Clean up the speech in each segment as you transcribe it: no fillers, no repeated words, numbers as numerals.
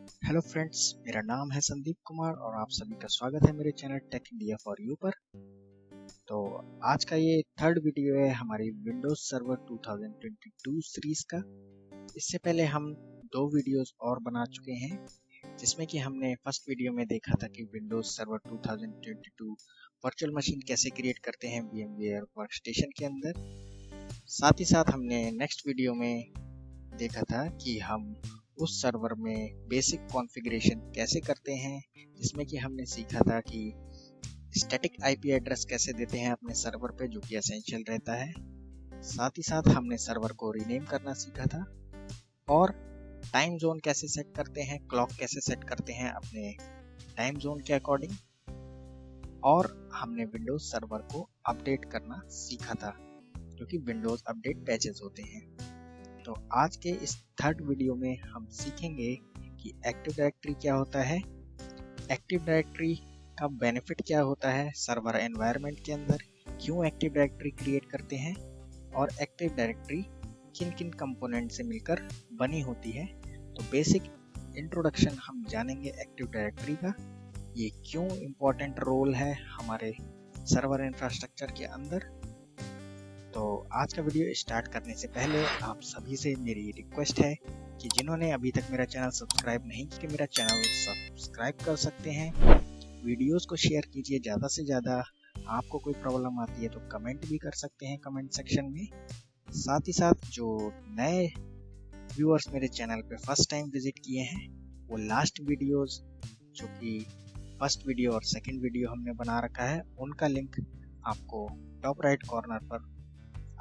Hello friends, मेरा नाम है संदीप कुमार और आप सभी का स्वागत है मेरे channel Tech India for you पर। तो आज का ये थर्ड वीडियो है हमारी विंडोज सर्वर 2022 सीरीज का। इससे पहले हम दो वीडियोस और बना चुके हैं, जिसमें कि हमने फर्स्ट वीडियो में देखा था कि विंडोज सर्वर 2022 वर्चुअल मशीन कैसे क्रिएट करते हैं VMware वर्कस्टेशन के अंदर। साथ ही साथ हमने नेक्स्ट वीडियो में देखा था कि हम उस सर्वर में बेसिक कॉन्फ़िगरेशन कैसे करते हैं, जिसमें कि हमने सीखा था कि स्टैटिक आईपी एड्रेस कैसे देते हैं अपने सर्वर पे, जो कि एसेंशियल रहता है। साथ ही साथ हमने सर्वर को रीनेम करना सीखा था और टाइम जोन कैसे सेट करते हैं, क्लॉक कैसे सेट करते हैं अपने टाइम जोन के अकॉर्डिंग। और हमने विंडोज सर्वर को अपडेट करना सीखा था, जो कि विंडोज अपडेट पैचेस होते हैं। तो आज के इस थर्ड वीडियो में हम सीखेंगे कि एक्टिव डायरेक्टरी क्या होता है, एक्टिव डायरेक्टरी का बेनिफिट क्या होता है सर्वर एनवायरनमेंट के अंदर, क्यों एक्टिव डायरेक्टरी क्रिएट करते हैं और एक्टिव डायरेक्टरी किन किन कंपोनेंट से मिलकर बनी होती है। तो बेसिक इंट्रोडक्शन हम जानेंगे एक्टिव डायरेक्टरी का, ये क्यों इम्पोर्टेंट रोल है हमारे सर्वर इंफ्रास्ट्रक्चर के अंदर। तो आज का वीडियो स्टार्ट करने से पहले आप सभी से मेरी रिक्वेस्ट है कि जिन्होंने अभी तक मेरा चैनल सब्सक्राइब नहीं किया, मेरा चैनल सब्सक्राइब कर सकते हैं। वीडियोस को शेयर कीजिए ज़्यादा से ज़्यादा। आपको कोई प्रॉब्लम आती है तो कमेंट भी कर सकते हैं कमेंट सेक्शन में। साथ ही साथ जो नए व्यूअर्स मेरे चैनल पे फर्स्ट टाइम विजिट किए हैं, वो लास्ट वीडियोस जो कि फर्स्ट वीडियो और सेकंड वीडियो हमने बना रखा है, उनका लिंक आपको टॉप राइट कॉर्नर पर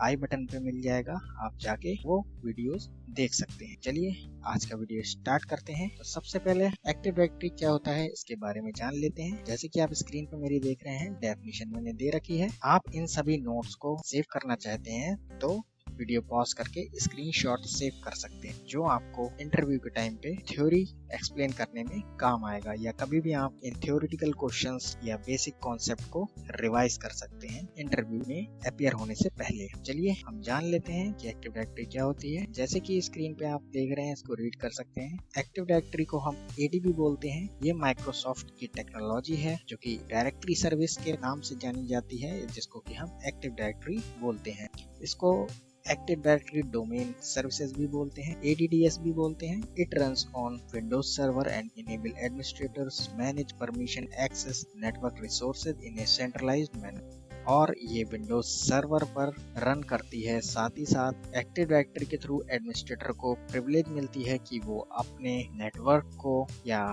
आई बटन पे मिल जाएगा, आप जाके वो वीडियोस देख सकते हैं। चलिए आज का वीडियो स्टार्ट करते हैं। तो सबसे पहले एक्टिव डायरेक्टरी क्या होता है इसके बारे में जान लेते हैं। जैसे कि आप स्क्रीन पे मेरी देख रहे हैं, डेफिनेशन मैंने दे रखी है। आप इन सभी नोट्स को सेव करना चाहते हैं तो वीडियो पॉज करके स्क्रीनशॉट सेव कर सकते हैं, जो आपको इंटरव्यू के टाइम पे थ्योरी एक्सप्लेन करने में काम आएगा, या कभी भी आप इन थ्योरेटिकल क्वेश्चंस या बेसिक कॉन्सेप्ट को रिवाइज कर सकते हैं इंटरव्यू में अपीयर होने से पहले। चलिए हम जान लेते हैं कि एक्टिव डायरेक्टरी क्या होती है। जैसे कि स्क्रीन पे आप देख रहे हैं, इसको रीड कर सकते हैं। एक्टिव डायरेक्टरी को हम ADB बोलते हैं। ये माइक्रोसॉफ्ट की टेक्नोलॉजी है जो कि डायरेक्टरी सर्विस के नाम से जानी जाती है, जिसको कि हम एक्टिव डायरेक्टरी बोलते हैं। इसको एक्टिव डायरेक्टरी डोमेन सर्विसेज भी बोलते हैं, ADDS भी बोलते हैं। It runs on Windows server and enable administrators manage permission access network resources in a centralized manner. और ये विंडोज सर्वर पर रन करती है। साथ ही साथ एक्टिव डायरेक्टरी के थ्रू एडमिनिस्ट्रेटर को प्रिविलेज मिलती है कि वो अपने नेटवर्क को या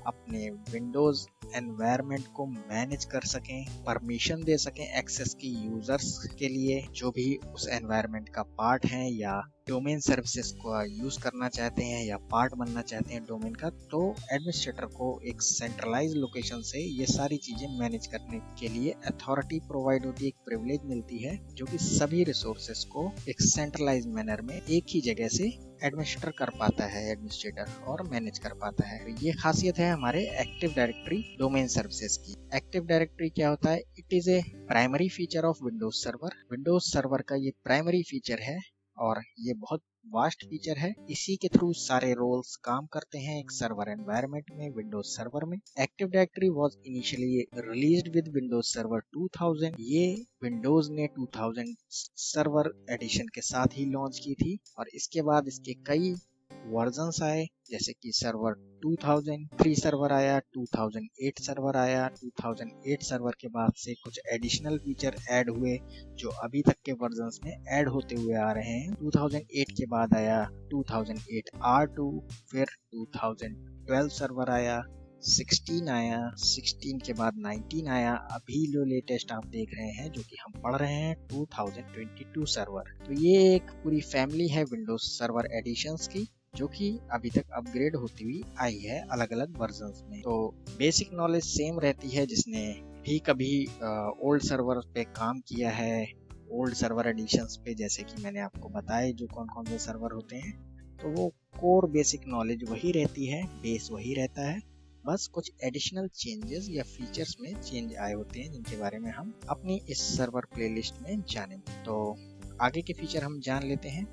अपने विंडोज एनवायरनमेंट को मैनेज कर सकें, परमिशन दे सकें एक्सेस की यूजर्स के लिए जो भी उस एनवायरनमेंट का पार्ट हैं या डोमेन सर्विसेज को यूज करना चाहते हैं या पार्ट बनना चाहते हैं डोमेन का। तो एडमिनिस्ट्रेटर को एक सेंट्रलाइज लोकेशन से ये सारी चीजें मैनेज करने के लिए अथॉरिटी प्रोवाइड होती है, एक प्रिविलेज मिलती है, जो कि सभी रिसोर्सेज को एक सेंट्रलाइज मैनर में एक ही जगह से एडमिनिस्ट्रेटर कर पाता है, एडमिनिस्ट्रेटर और मैनेज कर पाता है। तो ये खासियत है हमारे एक्टिव डायरेक्टरी डोमेन सर्विसेज की। एक्टिव डायरेक्टरी क्या होता है? It is A primary feature of Windows server. Windows server का ये प्राइमरी फीचर है और ये बहुत वास्ट फीचर है। इसी के थ्रू सारे रोल्स काम करते हैं एक सर्वर एनवायरनमेंट में, विंडोज सर्वर में। Active directory was initially released with Windows server 2000। ये विंडोज ने 2000 सर्वर एडिशन के साथ ही लॉन्च की थी और इसके बाद इसके कई वर्जन्स आए, जैसे कि सर्वर 2003 सर्वर आया, 2008 सर्वर आया। 2008 सर्वर के बाद से कुछ एडिशनल फीचर ऐड हुए जो अभी तक के वर्जन्स में ऐड होते हुए आ रहे हैं। 2008 के बाद आया 2008 R2, फिर 2012 सर्वर आया, 16 आया, 16 के बाद 19 आया, अभी जो लेटेस्ट आप देख रहे हैं जो कि हम पढ़ रहे हैं 2022 सर्वर। तो ये एक पूरी फैमिली है विंडोज सर्वर एडिशंस की, जो कि अभी तक अपग्रेड होती हुई आई है अलग अलग वर्जन्स में। तो बेसिक नॉलेज सेम रहती है। जिसने भी कभी ओल्ड सर्वर पे काम किया है, ओल्ड सर्वर एडिशंस पे, जैसे कि मैंने आपको बताया जो कौन कौन से सर्वर होते हैं, तो वो कोर बेसिक नॉलेज वही रहती है, बेस वही रहता है। बस कुछ एडिशनल चेंजेस या फीचर्स में चेंज आए होते हैं, जिनके बारे में हम अपनी इस सर्वर प्लेलिस्ट में जानेंगे। तो आगे के फीचर हम जान लेते हैं।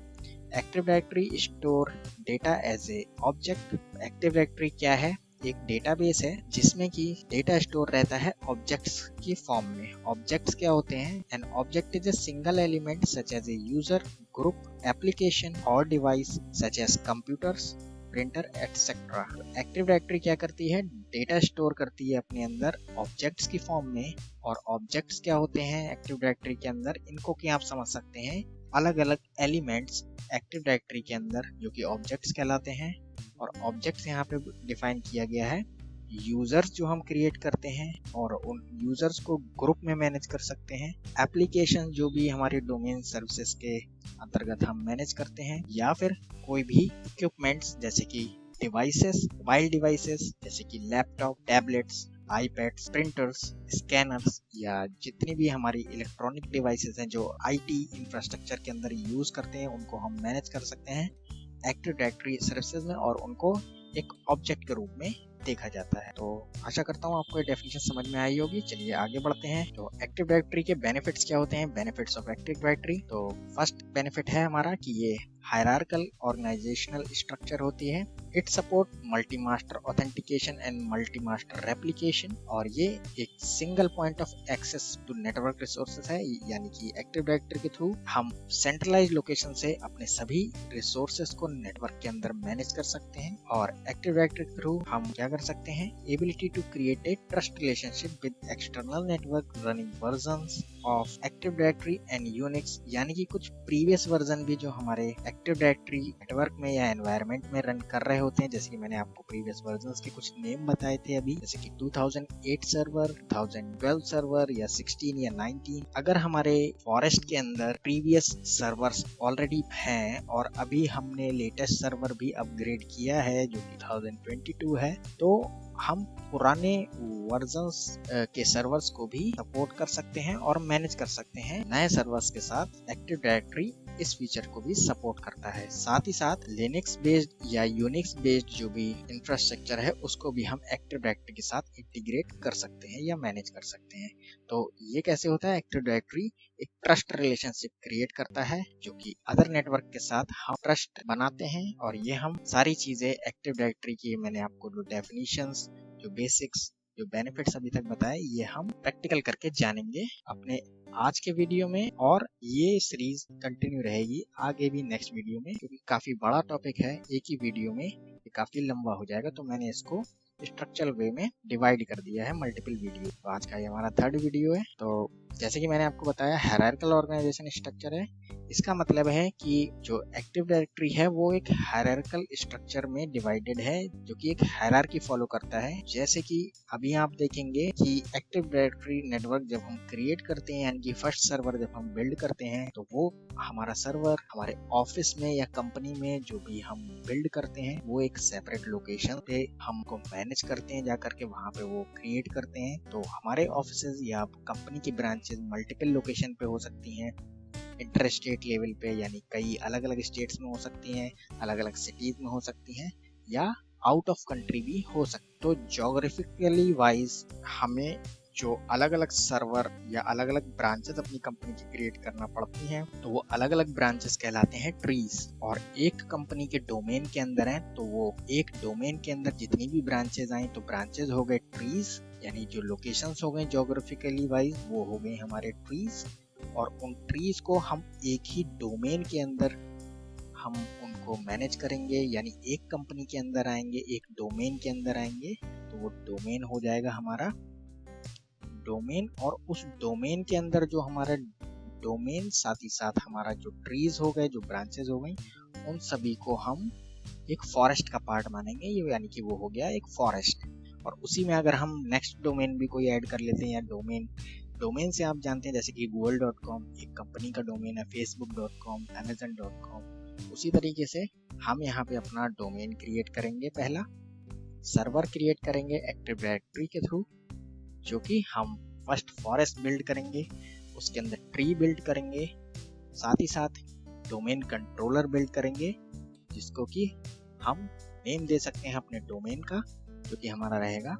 Active directory store data as a object. Active directory क्या है? एक डेटाबेस है जिसमें कि डेटा स्टोर रहता है ऑब्जेक्ट्स की फॉर्म में। ऑब्जेक्ट्स क्या होते हैं? An object is a single element such as a user, group, application और device such as computers, printer etcetera. Active directory क्या करती है? डेटा स्टोर करती है अपने अंदर ऑब्जेक्ट्स की फॉर्म में। और ऑब्जेक्ट्स क्या होते हैं एक्टिव डायरेक्टरी के अंदर? इनको क्या आप समझ सकते हैं, अलग अलग एलिमेंट्स एक्टिव डायरेक्टरी के अंदर जो कि ऑब्जेक्ट्स कहलाते हैं। और ऑब्जेक्ट्स यहाँ पे डिफाइन किया गया है यूजर्स जो हम क्रिएट करते हैं और उन यूजर्स को ग्रुप में मैनेज कर सकते हैं। एप्लीकेशन जो भी हमारे डोमेन सर्विसेज के अंतर्गत हम मैनेज करते हैं, या फिर कोई भी इक्विपमेंट्स जैसे कि डिवाइसेस, मोबाइल डिवाइसेस जैसे कि laptop, tablets, iPads, printers, scanners या जितनी भी हमारी इलेक्ट्रॉनिक डिवाइसेस हैं जो आईटी इंफ्रास्ट्रक्चर के अंदर यूज करते हैं, उनको हम मैनेज कर सकते हैं एक्टिव डायरेक्टरी सर्विसेज में और उनको एक ऑब्जेक्ट के रूप में देखा जाता है। तो आशा करता हूँ आपको ये डेफिनेशन समझ में आई होगी। चलिए आगे बढ़ते हैं। तो एक्टिव डायरेक्टरी के बेनिफिट्स क्या होते हैं? Benefits of active directory. तो फर्स्ट बेनिफिट है हमारा कि ये हायरार्कल ऑर्गेनाइजेशनल स्ट्रक्चर होती है। It support multi master authentication and multi master replication. और ये एक single point of access to network resources है, यानी कि एक्टिव डायरेक्टरी के थ्रू हम सेंट्रलाइज लोकेशन से अपने सभी रिसोर्सेज को नेटवर्क के अंदर मैनेज कर सकते हैं। और एक्टिव डायरेक्टरी के थ्रू हम क्या कर सकते हैं? Ability to create a trust relationship with external network running versions of active directory and Unix, यानी कि कुछ प्रीवियस वर्जन भी जो हमारे एक्टिव डायरेक्टरी नेटवर्क में या एनवायरनमेंट में रन कर रहे होते हैं, जैसे कि मैंने आपको प्रीवियस वर्जन्स के कुछ नेम बताए थे अभी, जैसे कि 2008 सर्वर, 2012 सर्वर या 16 या 19। अगर हमारे फॉरेस्ट के अंदर प्रीवियस सर्वर्स ऑलरेडी हैं और अभी हमने लेटेस्ट सर्वर भी अपग्रेड किया है जो 2022 है, तो हम पुराने वर्जन्स के सर्वर्स को भी सपोर्ट कर सकते हैं और मैनेज कर सकते हैं नए सर्वर्स के साथ। एक्टिव डायरेक्टरी इस फीचर को भी सपोर्ट करता है। साथ ही साथ लिनक्स बेस्ड या यूनिक्स बेस्ड जो भी इंफ्रास्ट्रक्चर है उसको भी हम एक्टिव डायरेक्टरी के साथ इंटीग्रेट कर सकते हैं या मैनेज कर सकते हैं। तो ये कैसे होता है? एक्टिव डायरेक्टरी एक ट्रस्ट रिलेशनशिप क्रिएट करता है जो कि अदर नेटवर्क के साथ हम ट्रस्ट बनाते हैं। और ये हम सारी चीजें एक्टिव डायरेक्टरी की मैंने आपको जो डेफिनेशंस, जो बेसिक्स, जो बेनिफिट्स अभी तक बताए, ये हम प्रैक्टिकल करके जानेंगे अपने आज के वीडियो में। और ये सीरीज कंटिन्यू रहेगी आगे भी नेक्स्ट वीडियो में, क्योंकि काफी बड़ा टॉपिक है एक ही वीडियो में, ये काफी लंबा हो जाएगा, तो मैंने इसको स्ट्रक्चरल वे में डिवाइड कर दिया है मल्टीपल वीडियो। तो आज का ये हमारा थर्ड वीडियो है। तो जैसे कि मैंने आपको बताया हायरार्किकल ऑर्गेनाइजेशन स्ट्रक्चर है। इसका मतलब है कि जो एक्टिव डायरेक्टरी है वो एक हायरार्किकल स्ट्रक्चर में डिवाइडेड है, जो कि एक हायरार्की फॉलो करता है। जैसे कि अभी आप देखेंगे कि एक्टिव डायरेक्टरी नेटवर्क जब हम क्रिएट करते हैं, यानी कि फर्स्ट सर्वर जब हम बिल्ड करते हैं, तो वो हमारा सर्वर हमारे ऑफिस में या कंपनी में जो भी हम बिल्ड करते हैं वो एक सेपरेट लोकेशन पे हमको मैनेज करते हैं, जाकर के वहाँ पे वो क्रिएट करते हैं। तो हमारे ऑफिसेज या कंपनी की ब्रांचेस मल्टीपल लोकेशन पे हो सकती हैं, इंटर स्टेट लेवल पे, यानी कई अलग अलग स्टेट्स में हो सकती हैं, अलग अलग सिटीज में हो सकती हैं, या आउट ऑफ कंट्री भी हो सकती। तो ज्योग्राफिकली वाइज हमें जो अलग अलग सर्वर या अलग अलग ब्रांचेस अपनी कंपनी की क्रिएट करना पड़ती हैं, तो वो अलग अलग ब्रांचेस कहलाते हैं ट्रीज। और एक कंपनी के डोमेन के अंदर है, तो वो एक डोमेन के अंदर जितनी भी ब्रांचेस आई तो ब्रांचेस हो गए ट्रीज, यानी जो लोकेशंस हो गए ज्योग्राफिकली वाइज वो हो गए हमारे ट्रीज। और उन ट्रीज को हम एक ही डोमेन के अंदर हम उनको मैनेज करेंगे, यानी एक कंपनी के अंदर आएंगे, एक डोमेन के अंदर आएंगे, तो वो डोमेन हो जाएगा हमारा डोमेन। और उस डोमेन के अंदर जो हमारा डोमेन, साथ ही साथ हमारा जो ट्रीज हो गए, जो ब्रांचेस हो गई, उन सभी को हम एक फॉरेस्ट का पार्ट मानेंगे, ये यानी कि वो हो गया एक फॉरेस्ट। और उसी में अगर हम नेक्स्ट डोमेन भी कोई ऐड कर लेते हैं, या डोमेन से आप जानते हैं जैसे कि google.com एक कंपनी का डोमेन है, facebook.com, amazon.com, उसी तरीके से हम यहाँ पे अपना डोमेन क्रिएट करेंगे। पहला सर्वर क्रिएट करेंगे एक्टिव डायरेक्टरी के थ्रू, जो कि हम फर्स्ट फॉरेस्ट बिल्ड करेंगे, उसके अंदर ट्री बिल्ड करेंगे, साथ ही साथ डोमेन कंट्रोलर बिल्ड करेंगे, जिसको कि हम नेम दे सकते हैं अपने डोमेन का, जो कि हमारा रहेगा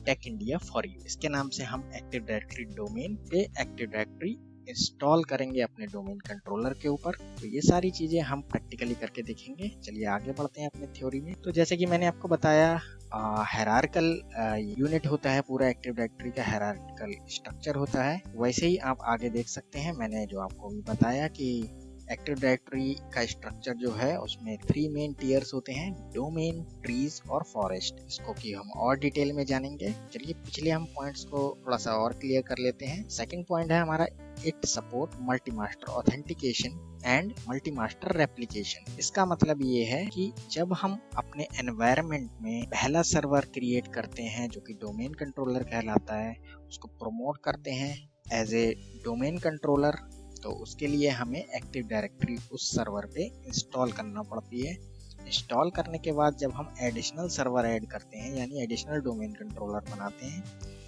टेक इंडिया फॉर यू। इसके नाम से हम एक्टिव डायरेक्टरी डोमेन पे एक्टिव डायरेक्टरी इंस्टॉल करेंगे अपने डोमेन कंट्रोलर के ऊपर। तो ये सारी चीजें हम प्रैक्टिकली करके देखेंगे। चलिए आगे बढ़ते हैं अपने थ्योरी में। तो जैसे कि मैंने आपको बताया, हायरार्किकल यूनिट होता है, पूरा एक्टिव डायरेक्टरी का हायरार्किकल स्ट्रक्चर होता है। वैसे ही आप आगे देख सकते हैं, मैंने जो आपको भी बताया कि एक्टिव डायरेक्टरी का स्ट्रक्चर जो है उसमें 3 मेन टीयर्स होते हैं, डोमेन, ट्रीज और फॉरेस्ट। इसको कि हम और डिटेल में जानेंगे। चलिए पिछले हम पॉइंट्स को थोड़ा सा और क्लियर कर लेते हैं। सेकंड पॉइंट है हमारा, it support multi master authentication and multi master replication. इसका मतलब ये है कि जब हम अपने एनवायरनमेंट में पहला सर्वर क्रिएट करते हैं जो कि डोमेन कंट्रोलर कहलाता है, उसको प्रमोट करते हैं एज ए डोमेन कंट्रोलर, तो उसके लिए हमें एक्टिव डायरेक्टरी उस सर्वर पे इंस्टॉल करना पड़ती है। इंस्टॉल करने के बाद जब हम एडिशनल सर्वर ऐड करते हैं, यानी एडिशनल डोमेन कंट्रोलर बनाते हैं,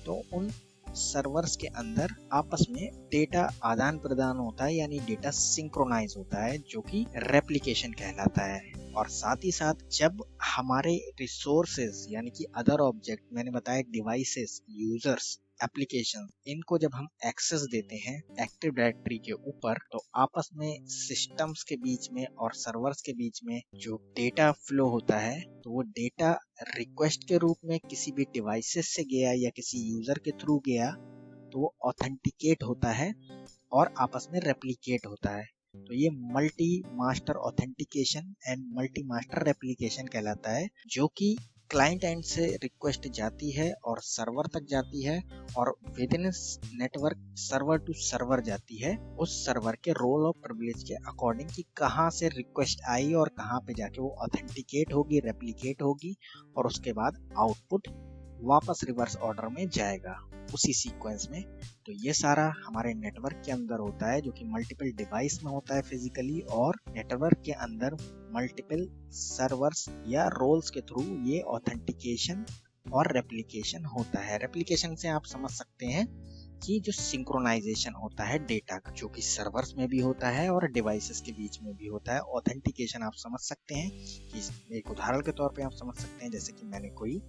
तो उन सर्वर्स के अंदर आपस में डेटा आदान प्रदान होता है, यानी डेटा सिंक्रोनाइज होता है, जो कि रेप्लिकेशन कहलाता है। और साथ ही साथ जब हमारे रिसोर्सेज यानी कि अदर ऑब्जेक्ट, मैंने बताया डिवाइसेस, यूजर्स, एप्लीकेशन, इनको जब हम एक्सेस देते हैं एक्टिव डायरेक्टरी के ऊपर, तो आपस में सिस्टम्स के बीच में और सर्वर्स के बीच में जो डेटा फ्लो होता है, तो वो डेटा रिक्वेस्ट के रूप में किसी भी डिवाइसेस से गया या किसी यूजर के थ्रू गया, तो वो ऑथेंटिकेट होता है और आपस में रेप्लिकेट होता है। तो ये multi master authentication and multi master replication कहलाता है, जो कि क्लाइंट एंड से रिक्वेस्ट जाती है और सर्वर तक जाती है, और within network server to server जाती है, उस सर्वर के रोल और प्रिविलेज के अकॉर्डिंग कि कहाँ से रिक्वेस्ट आई और कहाँ पे जाके वो ऑथेंटिकेट होगी, रेप्लिकेट होगी, और उसके बाद आउटपुट वापस रिवर्स ऑर्डर में जाएगा उसी सीक्वेंस में। तो ये सारा हमारे नेटवर्क के अंदर होता है, जो कि मल्टीपल डिवाइस में होता है फिजिकली, और नेटवर्क के अंदर मल्टीपल सर्वर्स या रोल्स के थ्रू ये ऑथेंटिकेशन और रेप्लिकेशन होता है। रेप्लिकेशन से आप समझ सकते हैं कि जो सिंक्रोनाइजेशन होता है डेटा का, जो कि सर्वर्स में भी होता है और डिवाइसेस के बीच में भी होता है। ऑथेंटिकेशन आप समझ सकते हैं कि एक उदाहरण के तौर पे आप समझ सकते हैं, जैसे कि मैंने कोई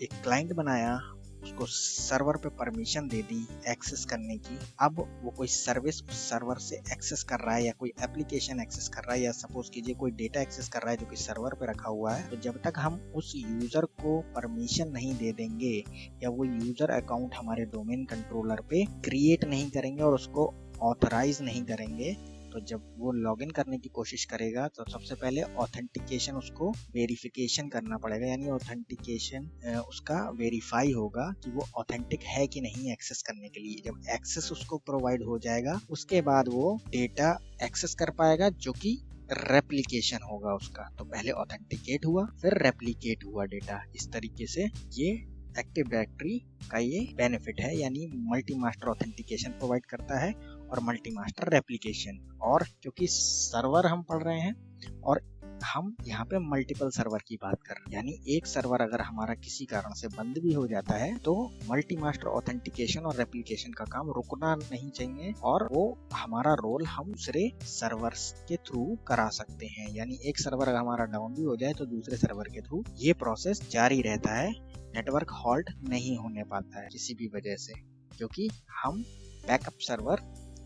एक क्लाइंट बनाया, उसको सर्वर पे परमिशन दे दी एक्सेस करने की। अब वो कोई सर्विस उस सर्वर से एक्सेस कर रहा है, या कोई एप्लीकेशन एक्सेस कर रहा है, या सपोज कीजिए कोई डेटा एक्सेस कर रहा है जो कि सर्वर पे रखा हुआ है, तो जब तक हम उस यूजर को परमिशन नहीं दे देंगे या वो यूजर अकाउंट हमारे डोमेन कंट्रोलर पे क्रिएट नहीं करेंगे और उसको ऑथराइज नहीं करेंगे, तो जब वो लॉगिन करने की कोशिश करेगा तो सबसे पहले ऑथेंटिकेशन, उसको वेरिफिकेशन करना पड़ेगा, यानी ऑथेंटिकेशन उसका वेरीफाई होगा कि वो ऑथेंटिक है कि नहीं एक्सेस करने के लिए। जब एक्सेस उसको प्रोवाइड हो जाएगा, उसके बाद वो डेटा एक्सेस कर पाएगा, जो कि रेप्लिकेशन होगा उसका। तो पहले ऑथेंटिकेट हुआ, फिर रेप्लिकेट हुआ डेटा। इस तरीके से ये एक्टिव डायरेक्टरी का ये बेनिफिट है, यानी मल्टी मास्टर ऑथेंटिकेशन प्रोवाइड करता है और मल्टी मास्टर रेप्लिकेशन। और क्योंकि सर्वर हम पढ़ रहे हैं और हम यहाँ पे मल्टीपल सर्वर की बात कर रहे हैं, यानी एक सर्वर अगर हमारा किसी कारण से बंद भी हो जाता है, तो मल्टी मास्टर ऑथेंटिकेशन और रेप्लिकेशन का काम रुकना नहीं चाहिए, और वो हमारा रोल हम दूसरे सर्वर्स के थ्रू करा सकते हैं। यानी एक सर्वर अगर हमारा डाउन भी हो जाए तो दूसरे सर्वर के थ्रू ये प्रोसेस जारी रहता है, नेटवर्क हॉल्ट नहीं होने पाता है किसी भी वजह से, क्योंकि हम बैकअप सर्वर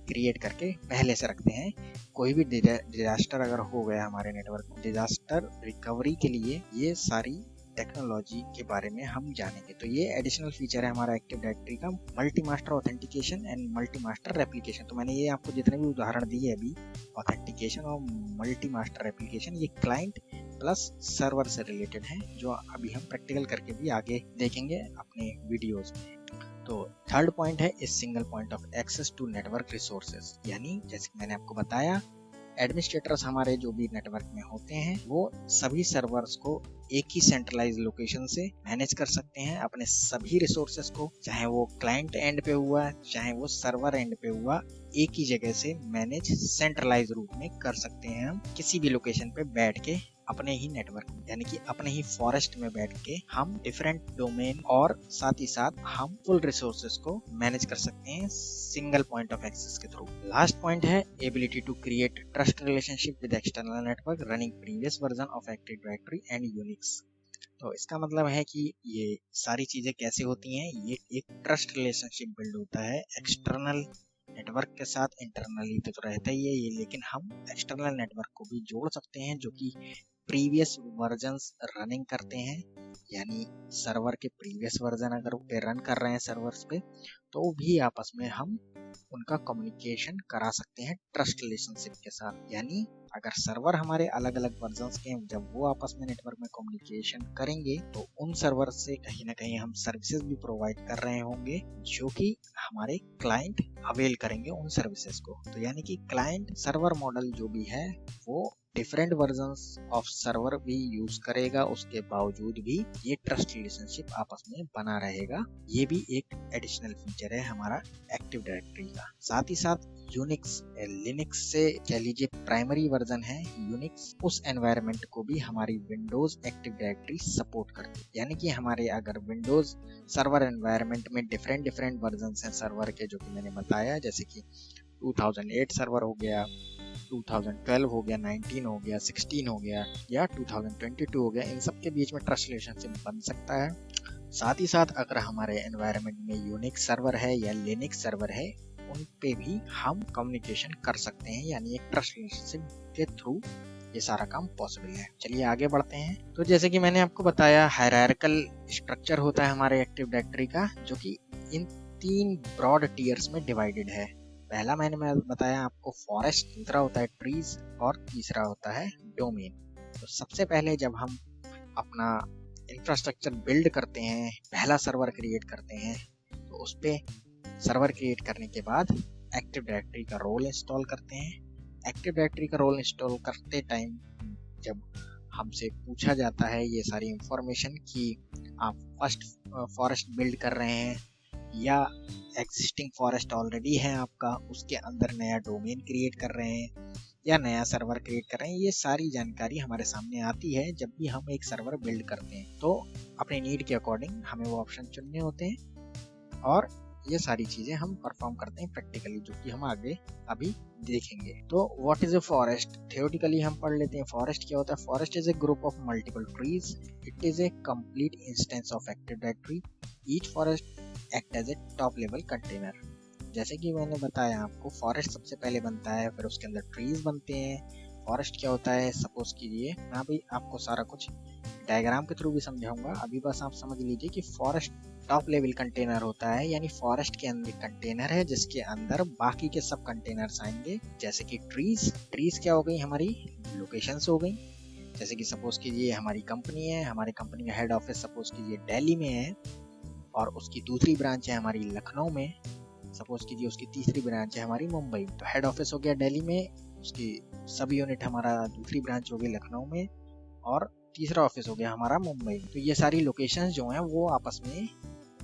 क्रिएट करके पहले से रखते हैं। कोई भी डिजास्टर अगर हो गया हमारे नेटवर्क में, डिजास्टर रिकवरी के लिए ये सारी टेक्नोलॉजी के बारे में हम जानेंगे। तो ये एडिशनल फीचर है हमारा एक्टिव डायरेक्टरी का, multi master authentication and multi master replication. तो मैंने ये आपको जितने भी उदाहरण दिए अभी, ऑथेंटिकेशन और मल्टी मास्टर रेप्लिकेशन, ये क्लाइंट प्लस सर्वर से रिलेटेड है, जो अभी हम प्रैक्टिकल करके भी आगे देखेंगे अपने वीडियोज में। तो थर्ड पॉइंट है इस single point of access to network resources, यानी जैसे मैंने आपको बताया, एडमिनिस्ट्रेटर्स हमारे जो भी नेटवर्क में होते हैं, वो सभी सर्वर्स को एक ही सेंट्रलाइज लोकेशन से मैनेज कर सकते हैं अपने सभी रिसोर्सेज को, चाहे वो क्लाइंट एंड पे हुआ चाहे वो सर्वर एंड पे हुआ, एक ही जगह से मैनेज सेंट्रलाइज रूप में कर सकते हैं हम किसी भी लोकेशन पे बैठ के, अपने ही नेटवर्क में, यानी कि अपने ही फॉरेस्ट में बैठ के हम डिफरेंट डोमेन और साथ ही साथ हम फुल रिसोर्सेज को मैनेज कर सकते हैं सिंगल पॉइंट ऑफ एक्सेस के थ्रू। लास्ट पॉइंट है ability to create trust relationship with external network running previous version of active directory and Unix. तो इसका मतलब है कि ये सारी चीजें कैसे होती हैं, ये एक ट्रस्ट रिलेशनशिप बिल्ड होता है एक्सटर्नल नेटवर्क के साथ इंटरनली तो रहता ही है ये, लेकिन हम एक्सटर्नल नेटवर्क को भी जोड़ सकते हैं जो कि प्रीवियस वर्जन्स रनिंग करते हैं, यानी सर्वर के प्रीवियस वर्जन अगर पे रन कर रहे हैं सर्वर्स पे, तो भी आपस में हम उनका कम्युनिकेशन करा सकते हैं ट्रस्ट रिलेशनशिप के साथ। यानी अगर सर्वर हमारे अलग अलग वर्जन्स के हैं, जब वो आपस में नेटवर्क में कम्युनिकेशन करेंगे तो उन सर्वर से कहीं ना कहीं हम सर्विसेज भी प्रोवाइड कर रहे होंगे जो कि हमारे क्लाइंट अवेल करेंगे उन सर्विसेज को। तो यानी कि क्लाइंट सर्वर मॉडल जो भी है वो डिफरेंट वर्जन्स ऑफ सर्वर भी यूज करेगा, उसके बावजूद भी ये ट्रस्ट रिलेशनशिप आपस में बना रहेगा। ये भी एक एडिशनल फीचर है हमारा एक्टिव डायरेक्टरी का। साथ ही साथ यूनिक्स लिनक्स से कह लीजिए प्राइमरी वर्जन है यूनिक्स, उस एनवायरनमेंट को भी हमारी विंडोज एक्टिव डायरेक्टरी सपोर्ट करती है। यानी कि हमारे अगर विंडोज सर्वर एनवायरनमेंट में डिफरेंट वर्जन हैं सर्वर के, जो कि मैंने बताया, जैसे कि 2008 सर्वर हो गया, 2012 हो गया, 19 हो गया, 16 हो गया या 2022 हो गया, इन सब के बीच में ट्रस्ट रिलेशनशिप बन सकता है। साथ ही साथ अगर हमारे एनवायरनमेंट में यूनिक्स सर्वर है या लिनक्स सर्वर है, उन पे भी हम कम्युनिकेशन कर सकते हैं, यानी एक ट्रस्ट रिलेशनशिप के थ्रू ये सारा काम पॉसिबल है। चलिए आगे बढ़ते हैं। तो जैसे कि मैंने आपको बताया, हायरार्किकल स्ट्रक्चर होता है हमारे एक्टिव डायरेक्टरी का, जो कि इन 3 ब्रॉड टियर्स में डिवाइडेड है। पहला मैंने बताया आपको फॉरेस्ट, दूसरा होता है ट्रीज और तीसरा होता है डोमेन। तो सबसे पहले जब हम अपना इंफ्रास्ट्रक्चर बिल्ड करते हैं, पहला सर्वर क्रिएट करते हैं, तो उस पे सर्वर क्रिएट करने के बाद एक्टिव डायरेक्टरी का रोल इंस्टॉल करते हैं। एक्टिव डायरेक्टरी का रोल इंस्टॉल करते टाइम जब हमसे पूछा जाता है ये सारी इंफॉर्मेशन कि आप फर्स्ट फॉरेस्ट बिल्ड कर रहे हैं या एग्जिस्टिंग फॉरेस्ट ऑलरेडी है आपका, उसके अंदर नया डोमेन क्रिएट कर रहे हैं या नया सर्वर क्रिएट कर रहे हैं, ये सारी जानकारी हमारे सामने आती है जब भी हम एक सर्वर बिल्ड करते हैं। तो अपने नीड के अकॉर्डिंग हमें वो ऑप्शन चुनने होते हैं और ये सारी चीजें हम परफॉर्म करते हैं प्रैक्टिकली, जो कि हम आगे अभी देखेंगे। तो what is a forest, theoretically हम पढ़ लेते हैं। फॉरेस्ट क्या होता है? Forest is a group of multiple trees, it is a complete instance of active directory, each forest act as a top level container. जैसे कि मैंने बताया आपको, फॉरेस्ट सबसे पहले बनता है, फिर उसके अंदर ट्रीज बनते हैं। फॉरेस्ट क्या होता है, सपोज कीजिए, मैं अभी आपको सारा कुछ डायग्राम के थ्रू भी समझाऊंगा, अभी बस आप समझ लीजिए कि फॉरेस्ट टॉप लेवल कंटेनर होता है, यानी फॉरेस्ट के अंदर कंटेनर है जिसके अंदर बाकी के सब कंटेनर्स आएंगे। जैसे कि ट्रीज क्या हो गई, हमारी लोकेशंस हो गई। जैसे कि सपोज कीजिए हमारी कंपनी है, हमारी कंपनी का हेड ऑफिस सपोज कीजिए दिल्ली में है और उसकी दूसरी ब्रांच है हमारी लखनऊ में, सपोज कीजिए उसकी तीसरी ब्रांच है हमारी मुंबई। तो हेड ऑफिस हो गया दिल्ली में, उसकी सब यूनिट हमारा दूसरी ब्रांच हो गई लखनऊ में और तीसरा ऑफिस हो गया हमारा मुंबई। तो ये सारी लोकेशंस जो हैं वो आपस में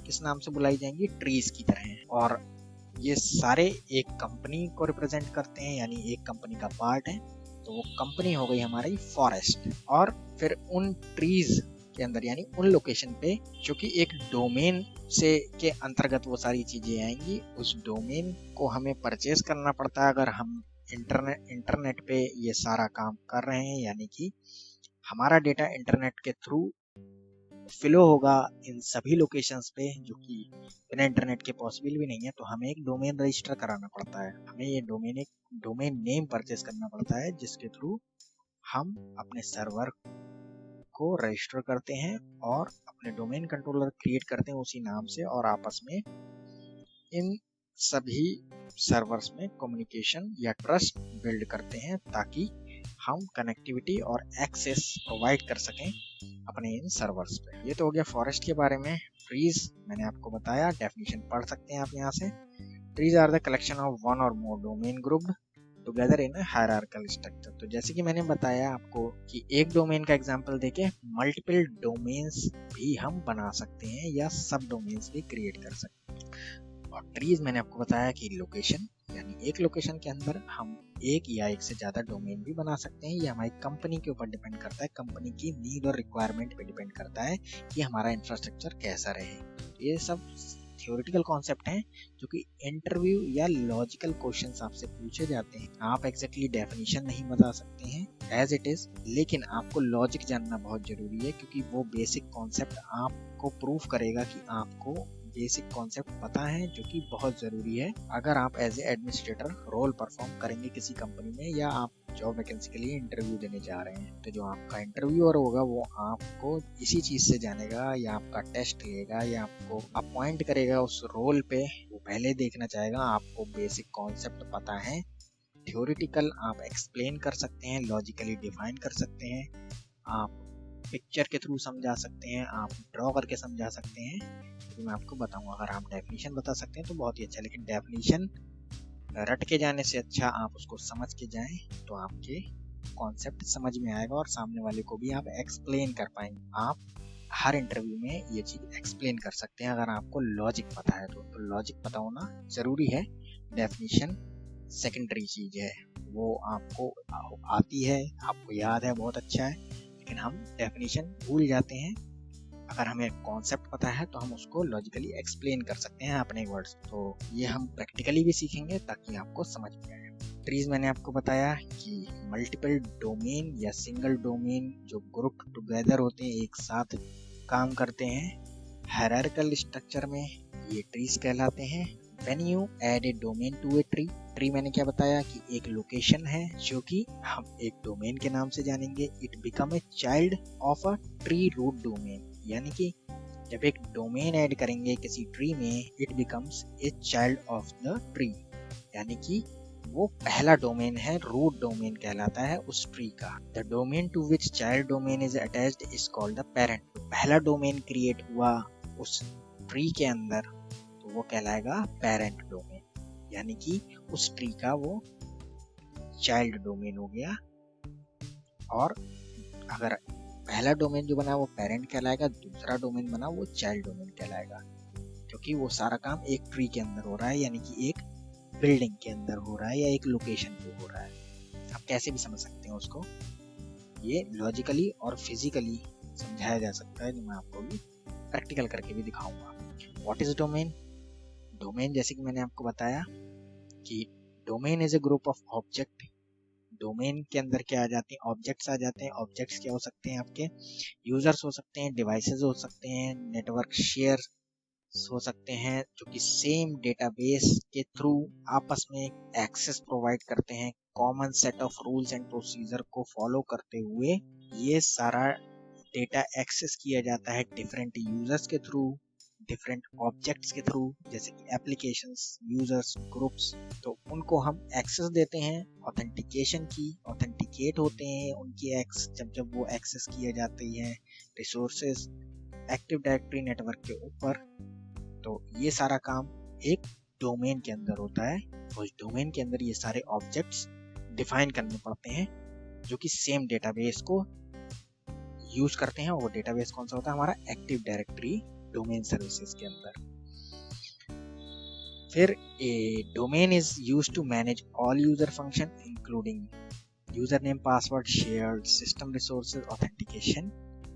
किस नाम से बुलाई जाएंगी? ट्रीज की तरह हैं, और ये सारे एक कंपनी को रिप्रेजेंट करते हैं, यानी एक कंपनी का पार्ट है। तो वो कंपनी हो गई हमारी फॉरेस्ट। और फिर उन ट्रीज के अंदर यानी उन लोकेशन पे जो कि एक डोमेन से के अंतर्गत वो सारी चीजें आएंगी, उस डोमेन को हमें परचेज करना पड़ता है अगर हम इंटरनेट पे ये सारा काम कर रहे हैं, यानी कि हमारा डेटा इंटरनेट के थ्रू फ्लो होगा इन सभी लोकेशंस पे, जो कि बिना इंटरनेट के पॉसिबल भी नहीं है। तो हमें एक डोमेन रजिस्टर कराना पड़ता है, हमें ये डोमेन नेम परचेज करना पड़ता है, जिसके थ्रू हम अपने सर्वर को रजिस्टर करते हैं और अपने डोमेन कंट्रोलर क्रिएट करते हैं उसी नाम से, और आपस में इन सभी सर्वर्स में कम्युनिकेशन या ट्रस्ट बिल्ड करते हैं ताकि हम कनेक्टिविटी और एक्सेस प्रोवाइड कर सकें अपने इन सर्वर्स पे। ये तो हो गया फॉरेस्ट के बारे में। ट्रीज मैंने आपको बताया, डेफिनेशन पढ़ सकते हैं आप यहाँ से। Trees are the collection of one or more domain grouped together in hierarchical structure. तो जैसे कि मैंने बताया आपको कि एक डोमेन का एग्जांपल देके मल्टीपल डोमेन्स भी हम बना सकते हैं या सब डोमेन्स भी क्रिएट कर सकते हैं। और ट्रीज मैंने आपको बताया कि लोकेशन, यानी एक लोकेशन के अंदर हम एक या एक से ज्यादा डोमेन भी बना सकते हैं। ये हमारी कंपनी के ऊपर डिपेंड करता है, कंपनी की नीड और रिक्वायरमेंट पे डिपेंड करता है कि हमारा इंफ्रास्ट्रक्चर कैसा रहे। ये सब थियोरेटिकल कॉन्सेप्ट हैं जो कि इंटरव्यू या लॉजिकल क्वेश्चंस आपसे पूछे जाते हैं। आप एग्जैक्टली डेफिनेशन नहीं बता सकते हैं एज इट इज, लेकिन आपको लॉजिक जानना बहुत जरूरी है, क्योंकि वो बेसिक कॉन्सेप्ट आपको प्रूव करेगा कि आपको बेसिक कॉन्सेप्ट पता है, जो कि बहुत ज़रूरी है अगर आप as a administrator role perform करेंगे किसी कंपनी में, या आप जॉब वैकेंसी के लिए इंटरव्यू देने जा रहे हैं। तो जो आपका इंटरव्यूअर होगा वो आपको इसी चीज़ से जानेगा, या आपका टेस्ट लेगा, या आपको अपॉइंट करेगा उस रोल पे, वो पहले देखना चाहेगा आपको बेसिक कॉन्सेप्ट पता है। थ्योरेटिकल आप एक्सप्लेन कर सकते हैं, लॉजिकली डिफाइन कर सकते हैं, आप पिक्चर के थ्रू समझा सकते हैं, आप ड्रॉ करके समझा सकते हैं। तो मैं आपको बताऊंगा, अगर आप डेफिनेशन बता सकते हैं तो बहुत ही अच्छा, लेकिन डेफिनेशन रट के जाने से अच्छा आप उसको समझ के जाएं, तो आपके कॉन्सेप्ट समझ में आएगा और सामने वाले को भी आप एक्सप्लेन कर पाएंगे। आप हर इंटरव्यू में ये चीज़ एक्सप्लेन कर सकते हैं अगर आपको लॉजिक पता है तो लॉजिक पता होना ज़रूरी है। डेफिनेशन सेकेंडरी चीज़ है, वो आपको आती है, आपको याद है, बहुत अच्छा है, लेकिन हम डेफिनेशन भूल जाते हैं। अगर हमें कॉन्सेप्ट पता है तो हम उसको लॉजिकली एक्सप्लेन कर सकते हैं अपने वर्ड्स। तो ये हम प्रैक्टिकली भी सीखेंगे ताकि आपको समझ में आए। ट्रीज मैंने आपको बताया कि मल्टीपल डोमेन या सिंगल डोमेन जो ग्रुप टुगेदर होते हैं, एक साथ काम करते हैं हायरार्किकल स्ट्रक्चर में, ये ट्रीज कहलाते हैं। When you add a domain to a tree मैंने क्या बताया कि एक लोकेशन है जो कि हम एक डोमेन के नाम से जानेंगे। It become a child of a tree root domain, यानी कि जब एक डोमेन ऐड करेंगे किसी ट्री में, it becomes a child of the tree, यानी कि वो पहला डोमेन है, रूट डोमेन कहलाता है उस ट्री का। The domain to which child domain is attached is called the parent. पहला डोमेन क्रिएट हुआ उस ट्री के अंदर तो वो कहलाएगा पेरेंट डोमेन, यानी कि उस ट्री का वो चाइल्ड डोमेन हो गया। और अगर पहला डोमेन जो बना वो पेरेंट कहलाएगा, दूसरा डोमेन बना वो चाइल्ड डोमेन कहलाएगा, क्योंकि वो सारा काम एक ट्री के अंदर हो रहा है, यानी कि एक बिल्डिंग के अंदर हो रहा है या एक लोकेशन पे हो रहा है। आप कैसे भी समझ सकते हैं उसको, ये लॉजिकली और फिजिकली समझाया जा सकता है, जो मैं आपको भी प्रैक्टिकल करके भी दिखाऊंगा। What is domain? डोमेन जैसे कि मैंने आपको बताया कि domain is a group of object. Domain के अंदर क्या आ जाते हैं? ऑब्जेक्ट्स आ जाते हैं। ऑब्जेक्ट्स क्या हो सकते हैं? आपके यूजर्स हो सकते हैं, डिवाइसेस हो सकते हैं, नेटवर्क शेयर हो सकते हैं, जो कि सेम डेटाबेस के थ्रू आपस में एक्सेस प्रोवाइड करते हैं, common set of rules and procedure को फॉलो करते हुए ये सारा डेटा एक्सेस किया जाता है डिफरेंट यूजर्स के थ्रू, डिफरेंट ऑब्जेक्ट्स के थ्रू, जैसे कि एप्लीकेशंस, यूजर्स, ग्रुप्स। तो उनको हम एक्सेस देते हैं ऑथेंटिकेशन की, ऑथेंटिकेट होते हैं उनकी जब वो एक्सेस किए जाते हैं रिसोर्सेज एक्टिव डायरेक्टरी नेटवर्क के ऊपर। तो ये सारा काम एक डोमेन के अंदर होता है। उस डोमेन के अंदर ये सारे ऑब्जेक्ट्स डिफाइन करने पड़ते हैं जो कि सेम डेटाबेस को यूज करते हैं। वो डेटाबेस कौन सा होता है? हमारा एक्टिव डायरेक्टरी डोमेन सर्विसेज के अंदर। फिर a domain is used to manage all user function including user name, password, shared system resources, authentication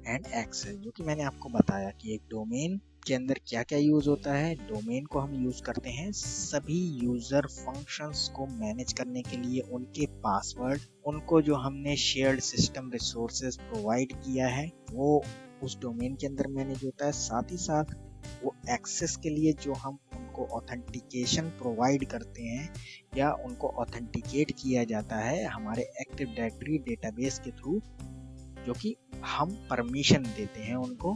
and access. जो कि मैंने आपको बताया कि एक डोमेन के अंदर क्या क्या यूज होता है। डोमेन को हम यूज करते हैं सभी यूजर फंक्शंस को मैनेज करने के लिए, उनके पासवर्ड, उनको जो हमने शेयर्ड सिस्टम रिसोर्सेज प्रोवाइड किया है वो उस डोमेन के अंदर मैनेज होता है। साथ ही साथ वो एक्सेस के लिए जो हम उनको ऑथेंटिकेशन प्रोवाइड करते हैं या उनको ऑथेंटिकेट किया जाता है हमारे एक्टिव डायरेक्टरी डेटाबेस के थ्रू, जो कि हम परमिशन देते हैं उनको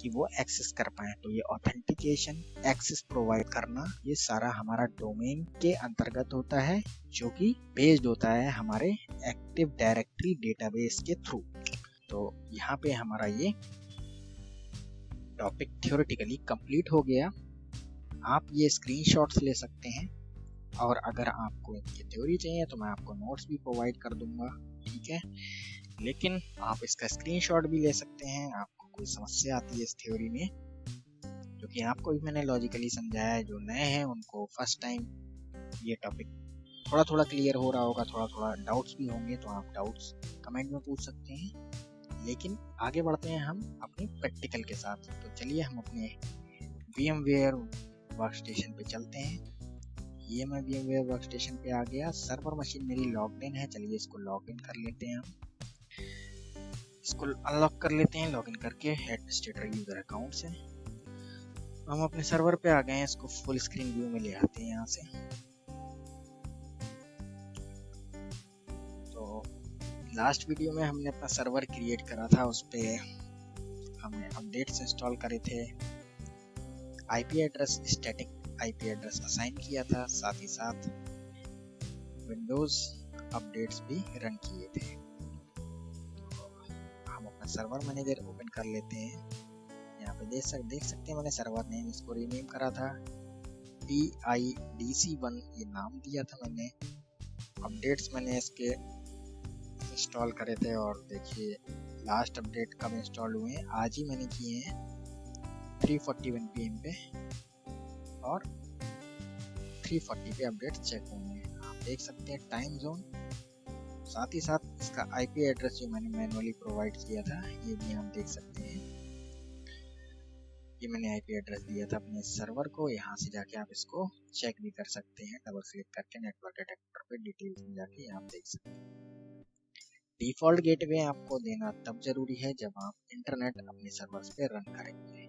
कि वो एक्सेस कर पाए। तो ये ऑथेंटिकेशन, एक्सेस प्रोवाइड करना, ये सारा हमारा डोमेन के अंतर्गत होता है, जो कि बेस्ड होता है हमारे एक्टिव डायरेक्टरी डेटाबेस के थ्रू। तो यहाँ पे हमारा ये टॉपिक थ्योरेटिकली कंप्लीट हो गया। आप ये स्क्रीनशॉट्स ले सकते हैं, और अगर आपको ये थ्योरी चाहिए तो मैं आपको नोट्स भी प्रोवाइड कर दूंगा, ठीक है। लेकिन आप इसका स्क्रीनशॉट भी ले सकते हैं। आपको कोई समस्या आती है इस थ्योरी में, जो कि आपको भी मैंने लॉजिकली समझाया है, जो नए हैं उनको फर्स्ट टाइम ये टॉपिक थोड़ा थोड़ा क्लियर हो रहा होगा, थोड़ा थोड़ा डाउट्स भी होंगे, तो आप डाउट्स कमेंट में पूछ सकते हैं। लेकिन आगे बढ़ते हैं हम अपने प्रैक्टिकल के साथ। तो चलिए हम अपने VMware वर्कस्टेशन पे चलते हैं। ये मैं VMware वर्कस्टेशन पे आ गया। सर्वर मशीन मेरी लॉग्ड इन है। चलिए इसको लॉग इन कर लेते हैं, हम इसको अनलॉक कर लेते हैं लॉगिन करके एडमिनिस्ट्रेटर यूजर अकाउंट से। हम अपने सर्वर पे आ गए हैं, इसको फुल स्क्रीन व्यू में ले आते हैं यहाँ से। तो लास्ट वीडियो में हमने अपना सर्वर क्रिएट करा था, उस पर हमने अपडेट्स इंस्टॉल करे थे, IP address, static IP address assign किया था, साथ ही साथ विंडोज़ अपडेट्स भी रन किए थे। तो हम अपना सर्वर मैनेजर ओपन कर लेते हैं। यहाँ पे देख सकते हैं मैंने सर्वर नेम इसको रीनेम करा था, PIDC1 ये नाम दिया था मैंने। अपडेट्स मैंने इसके इंस्टॉल करे थे और देखिए लास्ट अपडेट कब इंस्टॉल हुए हैं, आज ही मैंने किए हैं 3:41 PM पे, और 3:40 पे अपडेट चेक होंगे। आप देख सकते हैं टाइम जोन, साथ ही साथ इसका आईपी एड्रेस जो मैंने मैनुअली प्रोवाइड किया था ये भी आप देख सकते हैं। ये मैंने आईपी एड्रेस दिया था अपने सर्वर को, यहाँ से जाके आप इसको चेक भी कर सकते हैं, डबल क्लिक करके नेटवर्क डिटेक्टर पे डिटेल्स में जाके आप देख सकते हैं। डिफ़ॉल्ट गेटवे आपको देना तब जरूरी है जब आप इंटरनेट अपने सर्वर्स पे रन करेंगे।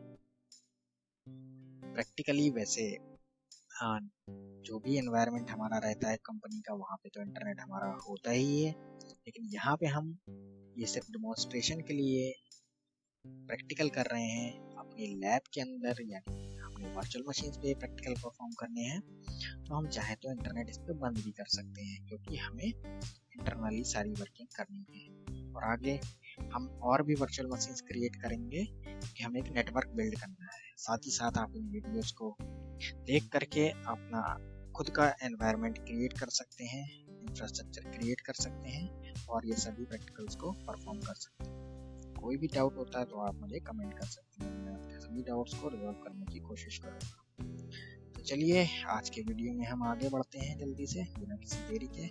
प्रैक्टिकली वैसे हाँ, जो भी एनवायरनमेंट हमारा रहता है कंपनी का, वहाँ पे तो इंटरनेट हमारा होता ही है, लेकिन यहाँ पे हम ये सिर्फ डेमोन्स्ट्रेशन के लिए प्रैक्टिकल कर रहे हैं अपनी लैब के अंदर, यानी अपने वर्चुअल मशीन पे प्रैक्टिकल परफॉर्म करने हैं। तो हम चाहे तो इंटरनेट इस पर बंद भी कर सकते हैं, क्योंकि हमें इंटरनली सारी वर्किंग करनी है। और आगे हम और भी वर्चुअल मशीन क्रिएट करेंगे कि हमें एक नेटवर्क बिल्ड करना है। साथ ही साथ आप इन वीडियोस को देख करके अपना खुद का एनवायरनमेंट क्रिएट कर सकते हैं, इंफ्रास्ट्रक्चर क्रिएट कर सकते हैं और ये सभी प्रैक्टिकल्स को परफॉर्म कर सकते हैं। कोई भी डाउट होता है तो आप मुझे कमेंट कर सकते हैं, मैं आपके सभी डाउट्स को रिजॉल्व करने की कोशिश करूँगा। तो चलिए आज के वीडियो में हम आगे बढ़ते हैं जल्दी से बिना किसी देरी के।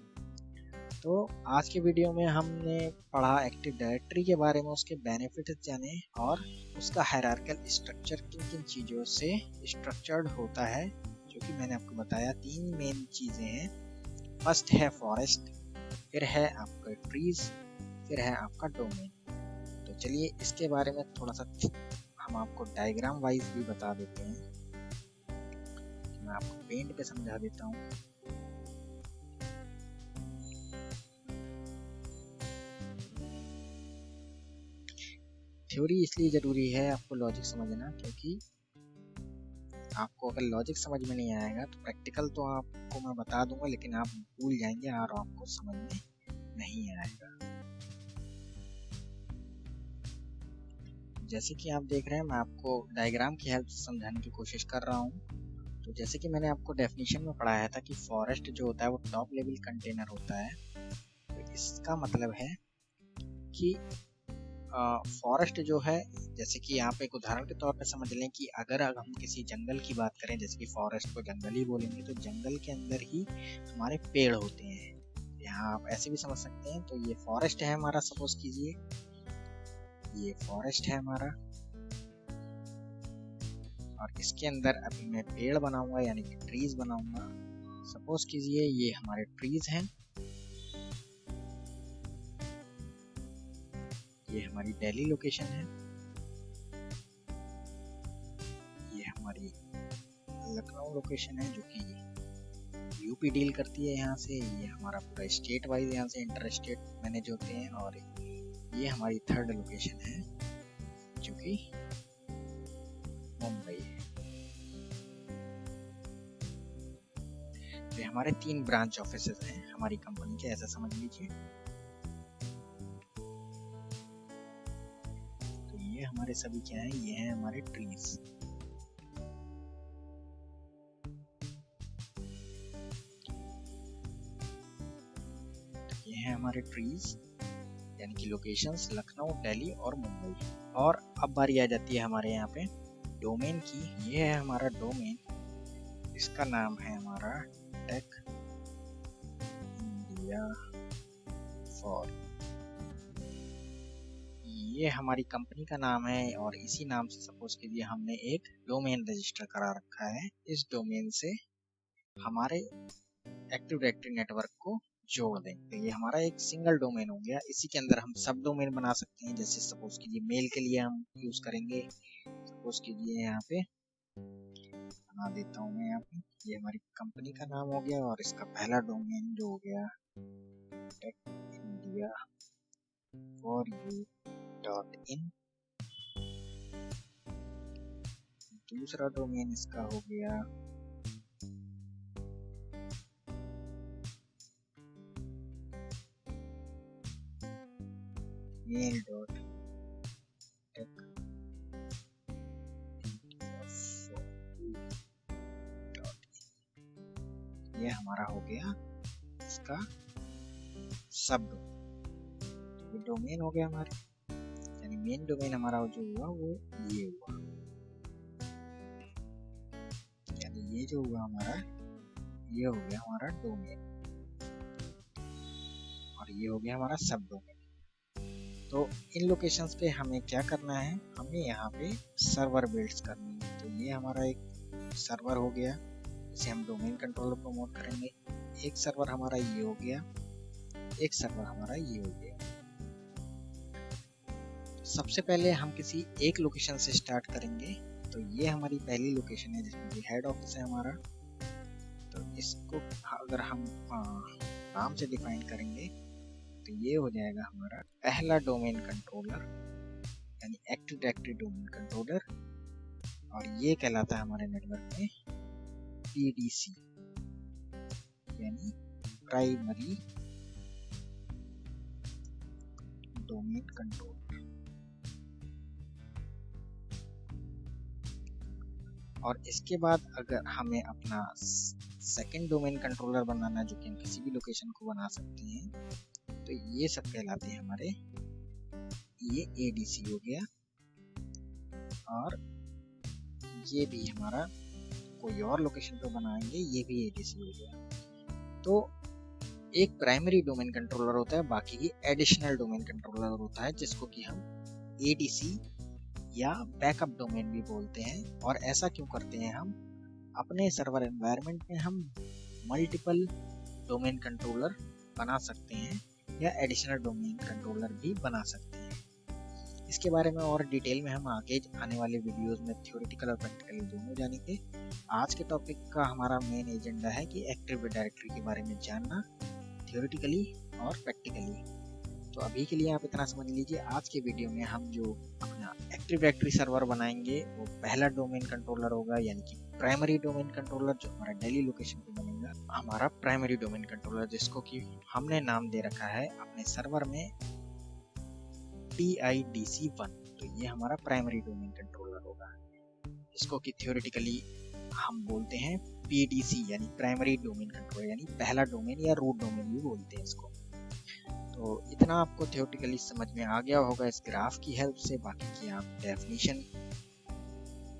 तो आज के वीडियो में हमने पढ़ा एक्टिव डायरेक्टरी के बारे में, उसके बेनिफिट्स जाने और उसका हायरार्किकल स्ट्रक्चर किन किन चीज़ों से स्ट्रक्चर्ड होता है, जो कि मैंने आपको बताया 3 मेन चीज़ें हैं। फर्स्ट है फॉरेस्ट, फिर है आपका ट्रीज, फिर है आपका डोमेन। तो चलिए इसके बारे में थोड़ा सा हम आपको डायग्राम वाइज भी बता देते हैं। मैं आपको पेंट पे समझा देता हूँ। थ्योरी इसलिए ज़रूरी है आपको लॉजिक समझना, क्योंकि आपको अगर लॉजिक समझ में नहीं आएगा तो प्रैक्टिकल तो आपको मैं बता दूंगा, लेकिन आप भूल जाएंगे और आपको समझ में नहीं आएगा। जैसे कि आप देख रहे हैं, मैं आपको डायग्राम की हेल्प से समझाने की कोशिश कर रहा हूँ। तो जैसे कि मैंने आपको डेफिनेशन में पढ़ाया था कि फॉरेस्ट जो होता है वो टॉप लेवल कंटेनर होता है। तो इसका मतलब है कि फॉरेस्ट जो है, जैसे कि यहाँ पे एक उदाहरण के तौर पे समझ लें कि अगर हम किसी जंगल की बात करें, जैसे कि फॉरेस्ट को जंगल ही बोलेंगे, तो जंगल के अंदर ही हमारे पेड़ होते हैं। यहाँ आप ऐसे भी समझ सकते हैं। तो ये फॉरेस्ट है हमारा, सपोज कीजिए ये फॉरेस्ट है हमारा, और इसके अंदर अभी मैं पेड़ बनाऊंगा यानी कि ट्रीज बनाऊंगा। सपोज कीजिए ये हमारे ट्रीज हैं, ये हमारी दिल्ली लोकेशन है, ये हमारी लखनऊ लोकेशन है जो कि यूपी डील करती है यहाँ से। ये हमारा पूरा स्टेट वाइज यहाँ से इंटर स्टेट मैनेज होते हैं। और ये हमारी थर्ड लोकेशन है जो कि मुंबई है। तो हमारे 3 ब्रांच ऑफिसेज हैं हमारी कंपनी के, ऐसा समझ लीजिए। तो ये हमारे सभी क्या है, ये हैं हमारे ट्रीज। ये हैं हमारे ट्रीज यानी कि लोकेशंस लखनऊ, दिल्ली और मुंबई। और अब बारी आ जाती है हमारे यहाँ पे डोमेन की। ये है हमारा डोमेन, इसका नाम है हमारा टेक इंडिया फॉर। ये हमारी कंपनी का नाम है और इसी नाम से सपोज कीजिए हमने एक डोमेन रजिस्टर करा रखा है। इस डोमेन से हमारे एक्टिव डायरेक्टरी नेटवर्क को जोड़ दें। तो ये हमारा एक सिंगल डोमेन हो गया। इसी के अंदर हम सब डोमेन बना सकते हैं। जैसे सपोज कीजिए मेल के लिए हम यूज करेंगे, सपोज कीजिए यहाँ पे बना देता हूँ मैं यहाँ पे। ये हमारी कंपनी का नाम हो गया और इसका पहला डोमेन जो हो गया techindia4u.in। दूसरा डोमेन इसका हो गया mail.tech। ये हमारा हो गया इसका सब ये डोमेन हो गया हमारे, यानी मेन डोमेन हमारा जो हुआ वो ये हुआ, यानी ये जो हुआ हमारा ये हो गया हमारा डोमेन और ये हो गया हमारा सब डोमेन। तो इन लोकेशंस पे हमें क्या करना है, हमें यहाँ पे सर्वर बिल्ड्स करनी है। तो ये हमारा एक सर्वर हो गया, इसे हम डोमेन कंट्रोलर प्रमोट करेंगे। एक सर्वर हमारा ये हो गया, एक सर्वर हमारा ये हो गया। सबसे पहले हम किसी एक लोकेशन से स्टार्ट करेंगे। तो ये हमारी पहली लोकेशन है जिसमें कि हेड ऑफिस है हमारा। तो इसको अगर हम नाम से डिफाइन करेंगे तो ये हो जाएगा हमारा पहला डोमेन कंट्रोलर, यानी एक्टिव डायरेक्टरी डोमेन कंट्रोलर, और ये कहलाता है हमारे नेटवर्क में PDC, यानी प्राइमरी डोमेन कंट्रोलर। और इसके बाद अगर हमें अपना सेकंड डोमेन कंट्रोलर बनाना है, जो कि हम किसी भी लोकेशन को बना सकते हैं, तो ये सब कहलाते हैं हमारे, ये ADC हो गया, और ये भी हमारा कोई और लोकेशन पे बनाएंगे, ये भी ADC हो गया। तो एक प्राइमरी डोमेन कंट्रोलर होता है, बाकी की एडिशनल डोमेन कंट्रोलर होता है, जिसको कि हम ADC या बैकअप डोमेन भी बोलते हैं। और ऐसा क्यों करते हैं, हम अपने सर्वर एनवायरनमेंट में हम मल्टीपल डोमेन कंट्रोलर बना सकते हैं या एडिशनल डोमेन कंट्रोलर भी बना सकते हैं। इसके बारे में और डिटेल में हम आगे आने वाले वीडियोस में थ्योरेटिकल और प्रैक्टिकल दोनों जानेंगे। आज के टॉपिक का हमारा मेन एजेंडा है कि एक्टिव डायरेक्टरी के बारे में जानना, थ्योरेटिकली और प्रैक्टिकली। तो अभी के लिए आप इतना समझ लीजिए, आज के वीडियो में हम जो अपना एक्टिव डायरेक्टरी सर्वर बनाएंगे वो पहला डोमेन कंट्रोलर होगा, यानी कि प्राइमरी डोमेन कंट्रोलर, जो हमारा दिल्ली लोकेशन पे बनेगा, हमारा प्राइमरी डोमेन कंट्रोलर, जिसको कि हमने नाम दे रखा है अपने सर्वर में TIDC1। तो ये हमारा प्राइमरी डोमेन कंट्रोलर होगा, जिसको कि थ्योरेटिकली हम बोलते हैं PDC, यानी प्राइमरी डोमेन कंट्रोलर, यानी पहला डोमेन या रूट डोमेन भी बोलते हैं इसको। तो इतना आपको थ्योरेटिकली समझ में आ गया होगा इस ग्राफ की हेल्प से। बाकी की आप डेफिनेशन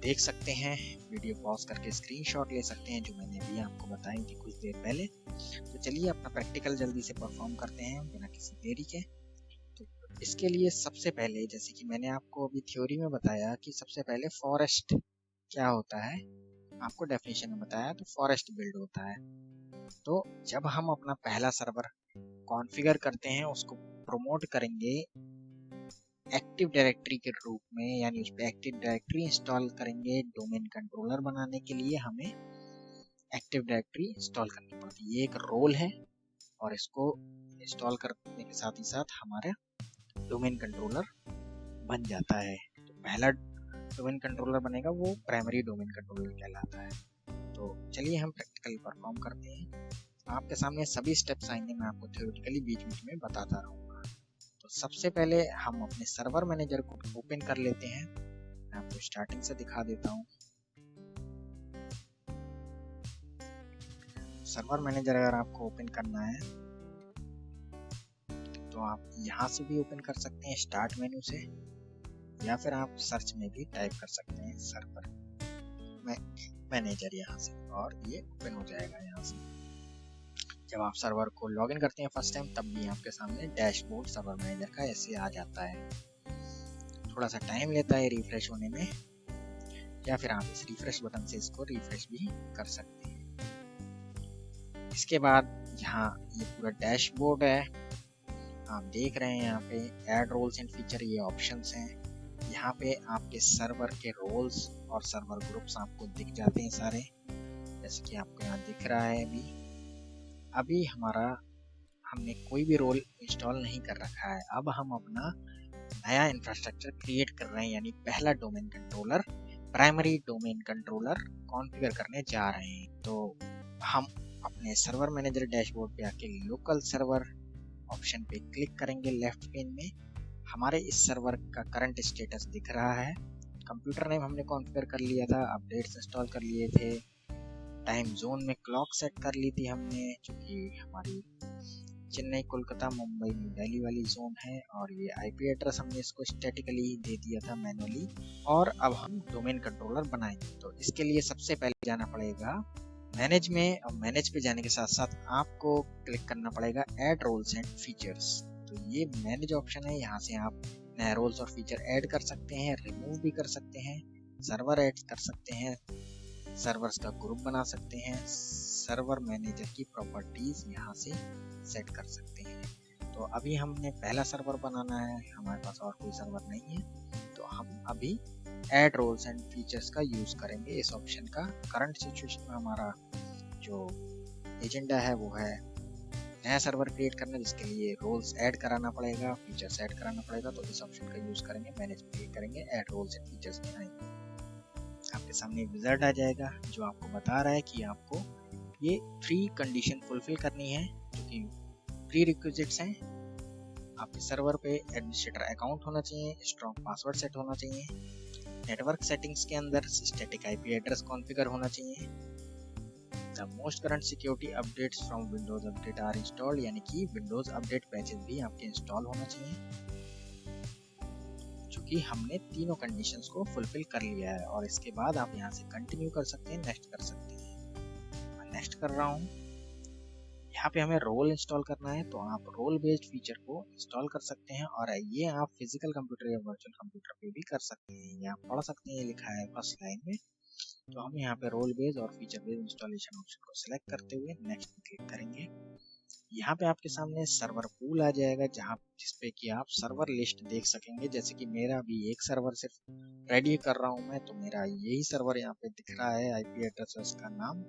देख सकते हैं, वीडियो पॉज करके स्क्रीनशॉट ले सकते हैं, जो मैंने अभी आपको बताई थी कुछ देर पहले। तो चलिए अपना प्रैक्टिकल जल्दी से परफॉर्म करते हैं बिना किसी देरी के। तो इसके लिए सबसे पहले, जैसे कि मैंने आपको अभी थ्योरी में बताया कि सबसे पहले फॉरेस्ट क्या होता है, आपको डेफिनेशन में बताया, तो फॉरेस्ट बिल्ड होता है। तो जब हम अपना पहला सर्वर कॉन्फ़िगर करते हैं, उसको प्रमोट करेंगे एक्टिव डायरेक्टरी के रूप में, यानी उस पर एक्टिव डायरेक्टरी इंस्टॉल करेंगे। डोमेन कंट्रोलर बनाने के लिए हमें एक्टिव डायरेक्टरी इंस्टॉल करनी पड़ती है, ये एक रोल है, और इसको इंस्टॉल करने के साथ ही साथ हमारा डोमेन कंट्रोलर बन जाता है। तो पहला डोमेन कंट्रोलर बनेगा वो प्राइमरी डोमेन कंट्रोलर कहलाता है। तो चलिए हम प्रैक्टिकली परफॉर्म करते हैं। आपके सामने सभी स्टेप्स आएंगे, मैं आपको थ्योरेटिकली बीच बीच में बताता रहूँगा। तो सबसे पहले हम अपने सर्वर मैनेजर को ओपन कर लेते हैं। मैं आपको स्टार्टिंग से दिखा देता हूँ। सर्वर मैनेजर अगर आपको ओपन करना है तो आप यहाँ से भी ओपन कर सकते हैं स्टार्ट मेन्यू से, या फिर आप सर्च में भी टाइप कर सकते हैं सर्वर मैनेजर यहाँ से, और ये ओपन हो जाएगा यहाँ से। जब आप सर्वर को लॉगिन करते हैं फर्स्ट टाइम, तब भी आपके सामने डैशबोर्ड सर्वर मैनेजर का ऐसे आ जाता है। थोड़ा सा टाइम लेता है रिफ्रेश होने में, या फिर आप इस रिफ्रेश बटन से इसको रिफ्रेश भी कर सकते हैं। इसके बाद यहाँ ये पूरा डैशबोर्ड है, आप देख रहे हैं यहाँ पे ऐड रोल्स एंड फीचर, ये ऑप्शंस हैं। यहाँ पे आपके सर्वर के रोल्स और सर्वर ग्रुप्स आपको दिख जाते हैं सारे, जैसे कि आपको यहाँ दिख रहा है। अभी हमने कोई भी रोल इंस्टॉल नहीं कर रखा है। अब हम अपना नया इंफ्रास्ट्रक्चर क्रिएट कर रहे हैं, यानी पहला domain controller, primary domain controller configure करने जा रहे हैं। तो हम अपने सर्वर मैनेजर डैशबोर्ड पे आके लोकल सर्वर ऑप्शन पे क्लिक करेंगे। लेफ्ट पेन में हमारे इस सर्वर का करंट स्टेटस दिख रहा है। कंप्यूटर नेम हमने कॉन्फ़िगर कर लिया था, अपडेट्स इंस्टॉल कर लिए थे, टाइम जोन में क्लॉक सेट कर ली थी हमने, जो कि हमारी चेन्नई, कोलकाता, मुंबई, न्यू दिल्ली वाली जोन है। और ये आईपी एड्रेस हमने इसको स्टैटिकली दे दिया था मैनुअली। और अब हम डोमेन कंट्रोलर बनाएंगे। तो इसके लिए सबसे पहले जाना पड़ेगा मैनेज में, और मैनेज पे जाने के साथ साथ आपको क्लिक करना पड़ेगा ऐड रोल्स एंड फीचर्स। तो ये मैनेज ऑप्शन है, यहाँ से आप नए रोल्स और फीचर ऐड कर सकते हैं, रिमूव भी कर सकते हैं, सर्वर ऐड कर सकते हैं, सर्वर्स का ग्रुप बना सकते हैं, सर्वर मैनेजर की प्रॉपर्टीज यहाँ से सेट कर सकते हैं। तो अभी हमने पहला सर्वर बनाना है, हमारे पास और कोई सर्वर नहीं है, तो हम अभी ऐड रोल्स एंड फीचर्स का यूज करेंगे इस ऑप्शन का। करंट सिचुएशन में हमारा जो एजेंडा है वो है नया सर्वर क्रिएट करना, जिसके लिए रोल्स ऐड कराना पड़ेगा, फीचर्स ऐड कराना पड़ेगा। तो इस ऑप्शन का यूज करेंगे, मैनेज क्लिक करेंगे, ऐड रोल्स एंड फीचर्स बनाएंगे। आपके सामने एक विजार्ड आ जाएगा जो आपको बता रहा है कि आपको ये 3 कंडीशन फुलफिल करनी है, जो कि प्री रिक्विजिट्स हैं। आपके सर्वर पे एडमिनिस्ट्रेटर अकाउंट होना चाहिए, स्ट्रॉन्ग पासवर्ड सेट होना चाहिए, नेटवर्क सेटिंग्स के अंदर स्टैटिक आईपी एड्रेस कॉन्फ़िगर होना चाहिए, the most current security updates from Windows update are installed, यानी कि विंडोज अपडेट पैचेस भी आपके इंस्टॉल होना चाहिए। चूंकि हमने तीनों कंडीशंस को फुलफिल कर लिया है, और इसके बाद आप यहाँ से कंटिन्यू कर सकते हैं, नेक्स्ट कर सकते हैं। मैं नेक्स्ट कर रहा हूँ। यहाँ पे हमें रोल इंस्टॉल करना है, तो आप रोल बेस्ड फीचर को इंस्टॉल कर सकते हैं, और ये आप फिजिकल कंप्यूटर या वर्चुअल कंप्यूटर पे भी कर सकते हैं। ये आप पढ़ सकते हैं, लिखा है फर्स्ट लाइन में। तो हम यहाँ पे रोल बेस्ड और फीचर बेस्ड इंस्टॉलेशन ऑप्शन को सिलेक्ट करते हुए नेक्स्ट पे क्लिक करेंगे। यहाँ पे आपके सामने सर्वर पूल आ जाएगा, जिसपे कि आप सर्वर लिस्ट देख सकेंगे। जैसे कि मेरा भी एक सर्वर सिर्फ रेडी कर रहा हूँ मैं, तो मेरा यही सर्वर यहाँ पे दिख रहा है, आईपी एड्रेस है उसका नाम।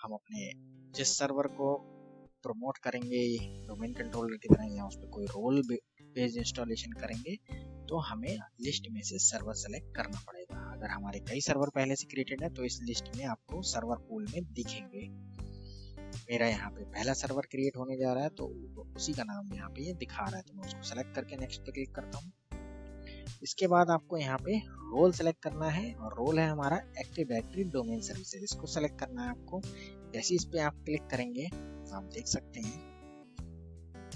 हम अपने जिस सर्वर को प्रमोट करेंगे डोमेन कंट्रोलर की तरह, या उस पर कोई रोल बेस्ड इंस्टॉलेशन करेंगे, तो हमें लिस्ट में से सर्वर सेलेक्ट करना पड़ेगा। अगर हमारे कई सर्वर पहले से क्रिएटेड है तो इस लिस्ट में आपको सर्वर पूल में दिखेंगे। मेरा यहाँ पे पहला सर्वर क्रिएट होने जा रहा है, तो उसी का नाम यहाँ पे ये दिखा रहा है, तो मैं उसको सेलेक्ट करके नेक्स्ट पे क्लिक करता हूँ। इसके बाद आपको यहाँ पे रोल सेलेक्ट करना है, और रोल है हमारा एक्टिव डायरेक्टरी डोमेन सर्विसेज। इसको सेलेक्ट करना है आपको। जैसे इस पे आप क्लिक करेंगे आप देख सकते हैं,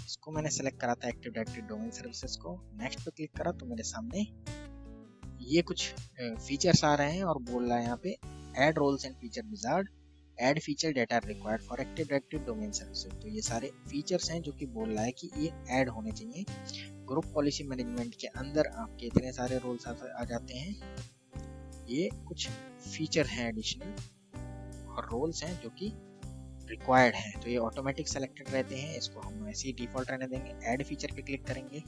इसको मैंने सेलेक्ट करा था एक्टिव डायरेक्टरी डोमेन सर्विसेज को। नेक्स्ट पे क्लिक करा तो मेरे सामने ये कुछ फीचर्स आ रहे हैं, और बोल रहा है यहाँ पे add roles and feature wizard, add feature data required for active directory domain services. तो ये सारे फीचर्स हैं जो कि बोल रहा है कि ये ऐड होने चाहिए। ग्रुप पॉलिसी मैनेजमेंट के अंदर आपके इतने सारे रोल्स आ जाते हैं। ये कुछ फीचर हैं एडिशनल, और रोल्स हैं जो कि रिक्वायर्ड है, तो ये ऑटोमेटिक सेलेक्टेड रहते हैं। इसको हम ऐसे ही डिफॉल्ट रहने देंगे। ऐड फीचर पे क्लिक करेंगे।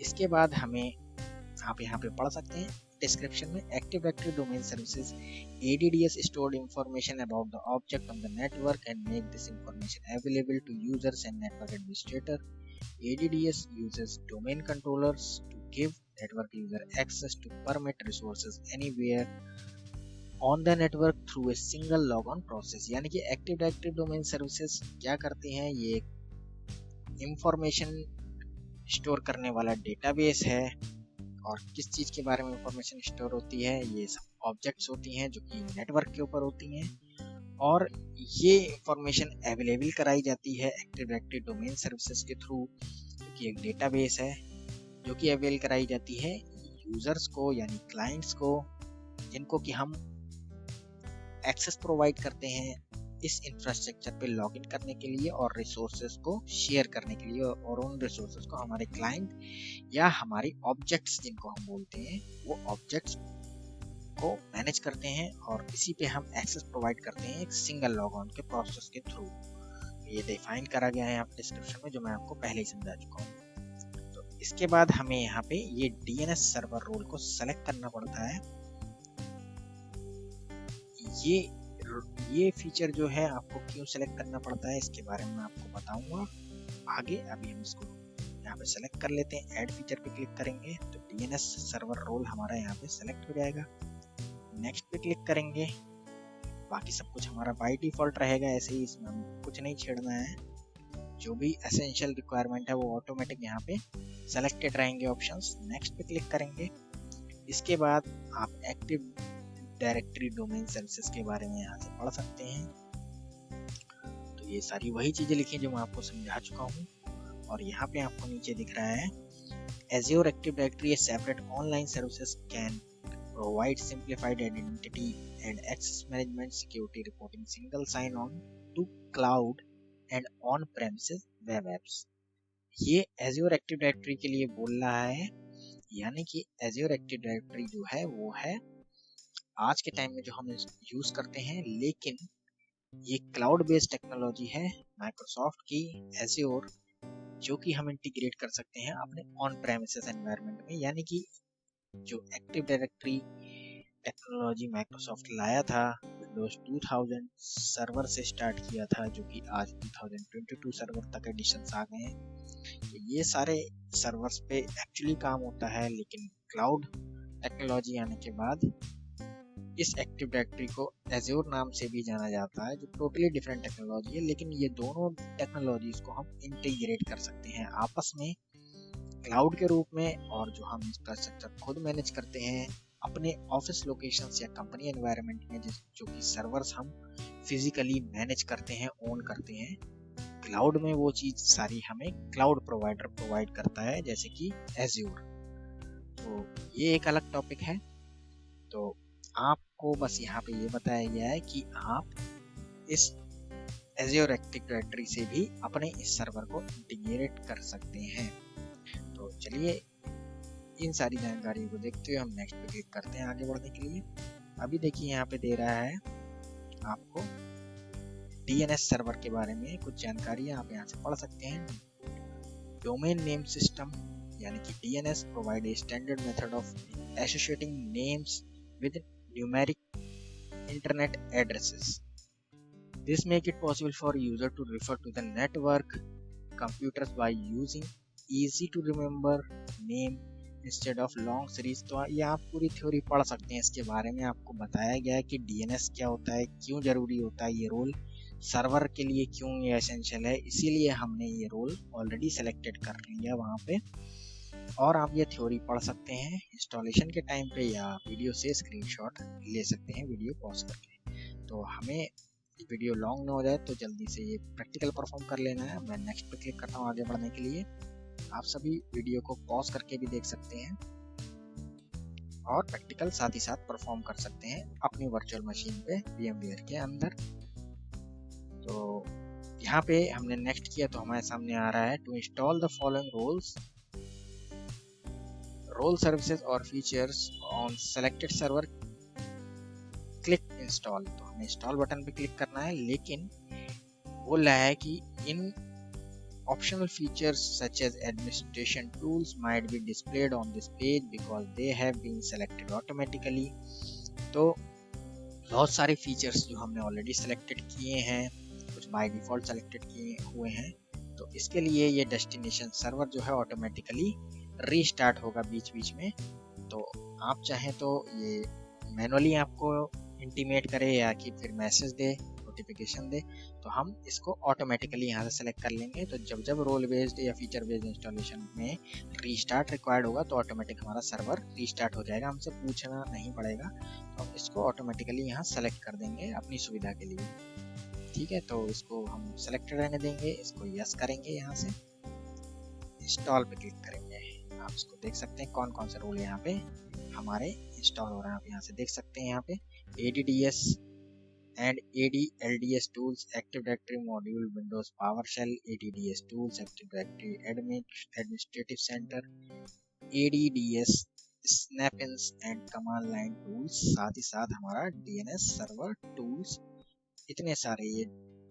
इसके बाद हमें आप यहाँ पे पढ़ सकते हैं डिस्क्रिप्शन में, active directory domain services ADDS stored information about the object on the network and make this information available to users and network administrator. ADDS uses domain controllers to give network user access to permit resources anywhere on the network through a single logon process। यानी कि active directory domain services क्या करती हैं, ये information store करने वाला database है। और किस चीज़ के बारे में इंफॉर्मेशन स्टोर होती है, ये सब ऑब्जेक्ट्स होती हैं जो कि नेटवर्क के ऊपर होती हैं, और ये इंफॉर्मेशन अवेलेबल कराई जाती है एक्टिव डायरेक्टरी डोमेन सर्विसेज के थ्रू, जो कि एक डेटाबेस है जो कि अवेल कराई जाती है यूजर्स को, यानी क्लाइंट्स को, जिनको कि हम एक्सेस प्रोवाइड करते हैं इस इंफ्रास्ट्रक्चर पे लॉगिन करने के लिए और रिसोर्सेज को शेयर करने के लिए, और उन रिसोर्सेज को हमारे क्लाइंट या हमारी ऑब्जेक्ट्स जिनको हम बोलते हैं वो ऑब्जेक्ट्स को मैनेज करते हैं, और इसी पे हम एक्सेस प्रोवाइड करते हैं एक सिंगल लॉगऑन के प्रोसेस के थ्रू। ये डिफाइन करा गया है यहाँ डिस्क्रिप्शन में, जो मैं आपको पहले ही समझा चुका हूँ। तो इसके बाद हमें यहाँ पे ये DNS सर्वर रोल को सेलेक्ट करना पड़ता है। ये फीचर जो है आपको क्यों सेलेक्ट करना पड़ता है इसके बारे में मैं आपको बताऊंगा आगे। अभी हम इसको यहाँ पे सेलेक्ट कर लेते हैं। ऐड फीचर पे क्लिक करेंगे तो DNS सर्वर रोल हमारा यहाँ पे सेलेक्ट हो जाएगा। नेक्स्ट पे क्लिक करेंगे। बाकी सब कुछ हमारा बाय डिफॉल्ट रहेगा ऐसे ही, इसमें हम कुछ नहीं छेड़ना है। जो भी एसेंशियल रिक्वायरमेंट है वो ऑटोमेटिक यहाँ पे सेलेक्टेड रहेंगे ऑप्शंस। नेक्स्ट पे क्लिक करेंगे। इसके बाद आप एक्टिव डायरेक्टरी डोमेन सर्विसेज के बारे में यहाँ से पढ़ सकते हैं। तो ये सारी वही चीजें लिखी जो मैं आपको समझा चुका हूँ। और यहाँ पे आपको नीचे दिख रहा है Azure Active Directory, a separate online services can provide simplified identity and access management, security reporting, single sign-on to cloud and on-premises web apps। ये Azure Active Directory के लिए बोल रहा है, यानी कि Azure Active Directory जो है वो है आज के टाइम में जो हम यूज करते हैं, लेकिन ये क्लाउड बेस्ड टेक्नोलॉजी है माइक्रोसॉफ्ट की Azure, जो कि हम इंटीग्रेट कर सकते हैं अपने ऑन प्रेमिसेस एनवायरनमेंट में। यानी कि जो एक्टिव डायरेक्टरी टेक्नोलॉजी माइक्रोसॉफ्ट लाया था विंडोज 2000 सर्वर से स्टार्ट किया था, जो कि आज 2022 सर्वर तक एडिशंस आ गए हैं। तो ये सारे सर्वर्स पे एक्चुअली काम होता है, लेकिन क्लाउड टेक्नोलॉजी आने के बाद इस एक्टिव डायरेक्टरी को Azure नाम से भी जाना जाता है, जो टोटली डिफरेंट टेक्नोलॉजी है। लेकिन ये दोनों टेक्नोलॉजीज को हम इंटीग्रेट कर सकते हैं आपस में क्लाउड के रूप में, और जो हम इंफ्रास्ट्रक्चर खुद मैनेज करते हैं अपने ऑफिस लोकेशंस या कंपनी एनवायरनमेंट में, जो कि सर्वर्स हम फिजिकली मैनेज करते हैं, ओन करते हैं, क्लाउड में वो चीज सारी हमें क्लाउड प्रोवाइडर प्रोवाइड करता है, जैसे कि Azure। तो ये एक अलग टॉपिक है। तो आपको बस यहाँ पे ये बताया गया है कि आप इस Azure Active Directory से भी अपने इस सर्वर को इंटीग्रेट कर सकते हैं। तो चलिए इन सारी जानकारी को देखते हुए हम नेक्स्ट पे क्लिक करते हैं आगे बढ़ने के लिए। अभी देखिए यहाँ पे दे रहा है आपको DNS सर्वर के बारे में कुछ जानकारी आप यहाँ से पढ़ सकते हैं। डोमेन नेम सिस्टम यानी कि DNS provide a standard method of associating names with numeric internet addresses. This make it possible for user to refer to the network computers by using easy to remember name instead of long series। तो ये आप पूरी theory पढ़ सकते हैं। इसके बारे में आपको बताया गया है कि DNS क्या होता है, क्यों जरूरी होता है, ये रोल सर्वर के लिए क्यों ये एसेंशियल है, इसीलिए हमने ये रोल ऑलरेडी सेलेक्टेड कर लिया वहाँ पे। और आप ये थ्योरी पढ़ सकते हैं इंस्टॉलेशन के टाइम पे, या वीडियो से स्क्रीनशॉट ले सकते हैं वीडियो पॉज करके। तो हमें वीडियो लॉन्ग ना हो जाए तो जल्दी से ये प्रैक्टिकल परफॉर्म कर लेना है। मैं नेक्स्ट पे क्लिक करता हूँ आगे बढ़ने के लिए। आप सभी वीडियो को पॉज करके भी देख सकते हैं और प्रैक्टिकल साथ ही साथ परफॉर्म कर सकते हैं अपनी वर्चुअल मशीन पे VMware के अंदर। तो यहाँ पे हमने नेक्स्ट किया तो हमारे सामने आ रहा है to install the following role services or features on selected server, click install। तो हमें इंस्टॉल बटन पे क्लिक करना है, लेकिन बोल रहा है कि इन optional features such as administration tools might be displayed on this page because they have been selected automatically। तो बहुत सारे फीचर्स जो हमने ऑलरेडी सेलेक्टेड किए हैं, कुछ बाय डिफॉल्ट सेलेक्टेड किए हुए हैं, तो इसके लिए ये डेस्टिनेशन सर्वर जो है ऑटोमेटिकली रीस्टार्ट होगा बीच बीच में। तो आप चाहें तो ये मैनुअली आपको इंटीमेट करे या कि फिर मैसेज दे, नोटिफिकेशन दे, तो हम इसको ऑटोमेटिकली यहाँ से सेलेक्ट कर लेंगे। तो जब जब रोल बेस्ड या फीचर बेस्ड इंस्टॉलेशन में रीस्टार्ट रिक्वायर्ड होगा तो ऑटोमेटिक हमारा सर्वर रीस्टार्ट हो जाएगा, हमसे पूछना नहीं पड़ेगा। तो हम इसको ऑटोमेटिकली यहाँ सेलेक्ट कर देंगे अपनी सुविधा के लिए। ठीक है, तो इसको हम सेलेक्टेड रहने देंगे, इसको यस करेंगे, यहाँ से इंस्टॉल पे क्लिक करेंगे। आप इसको देख सकते हैं कौन कौन से रोल यहाँ पे हमारे इंस्टॉल हो रहे हैं। आप यहाँ से देख सकते हैं यहाँ पे ADDS and ADLDS tools, Active Directory module, Windows PowerShell, ADDS tools, Active Directory Administrative Center, ADDS snap-ins and command line tools, साथ ही साथ हमारा DNS सर्वर टूल्स, इतने सारे ये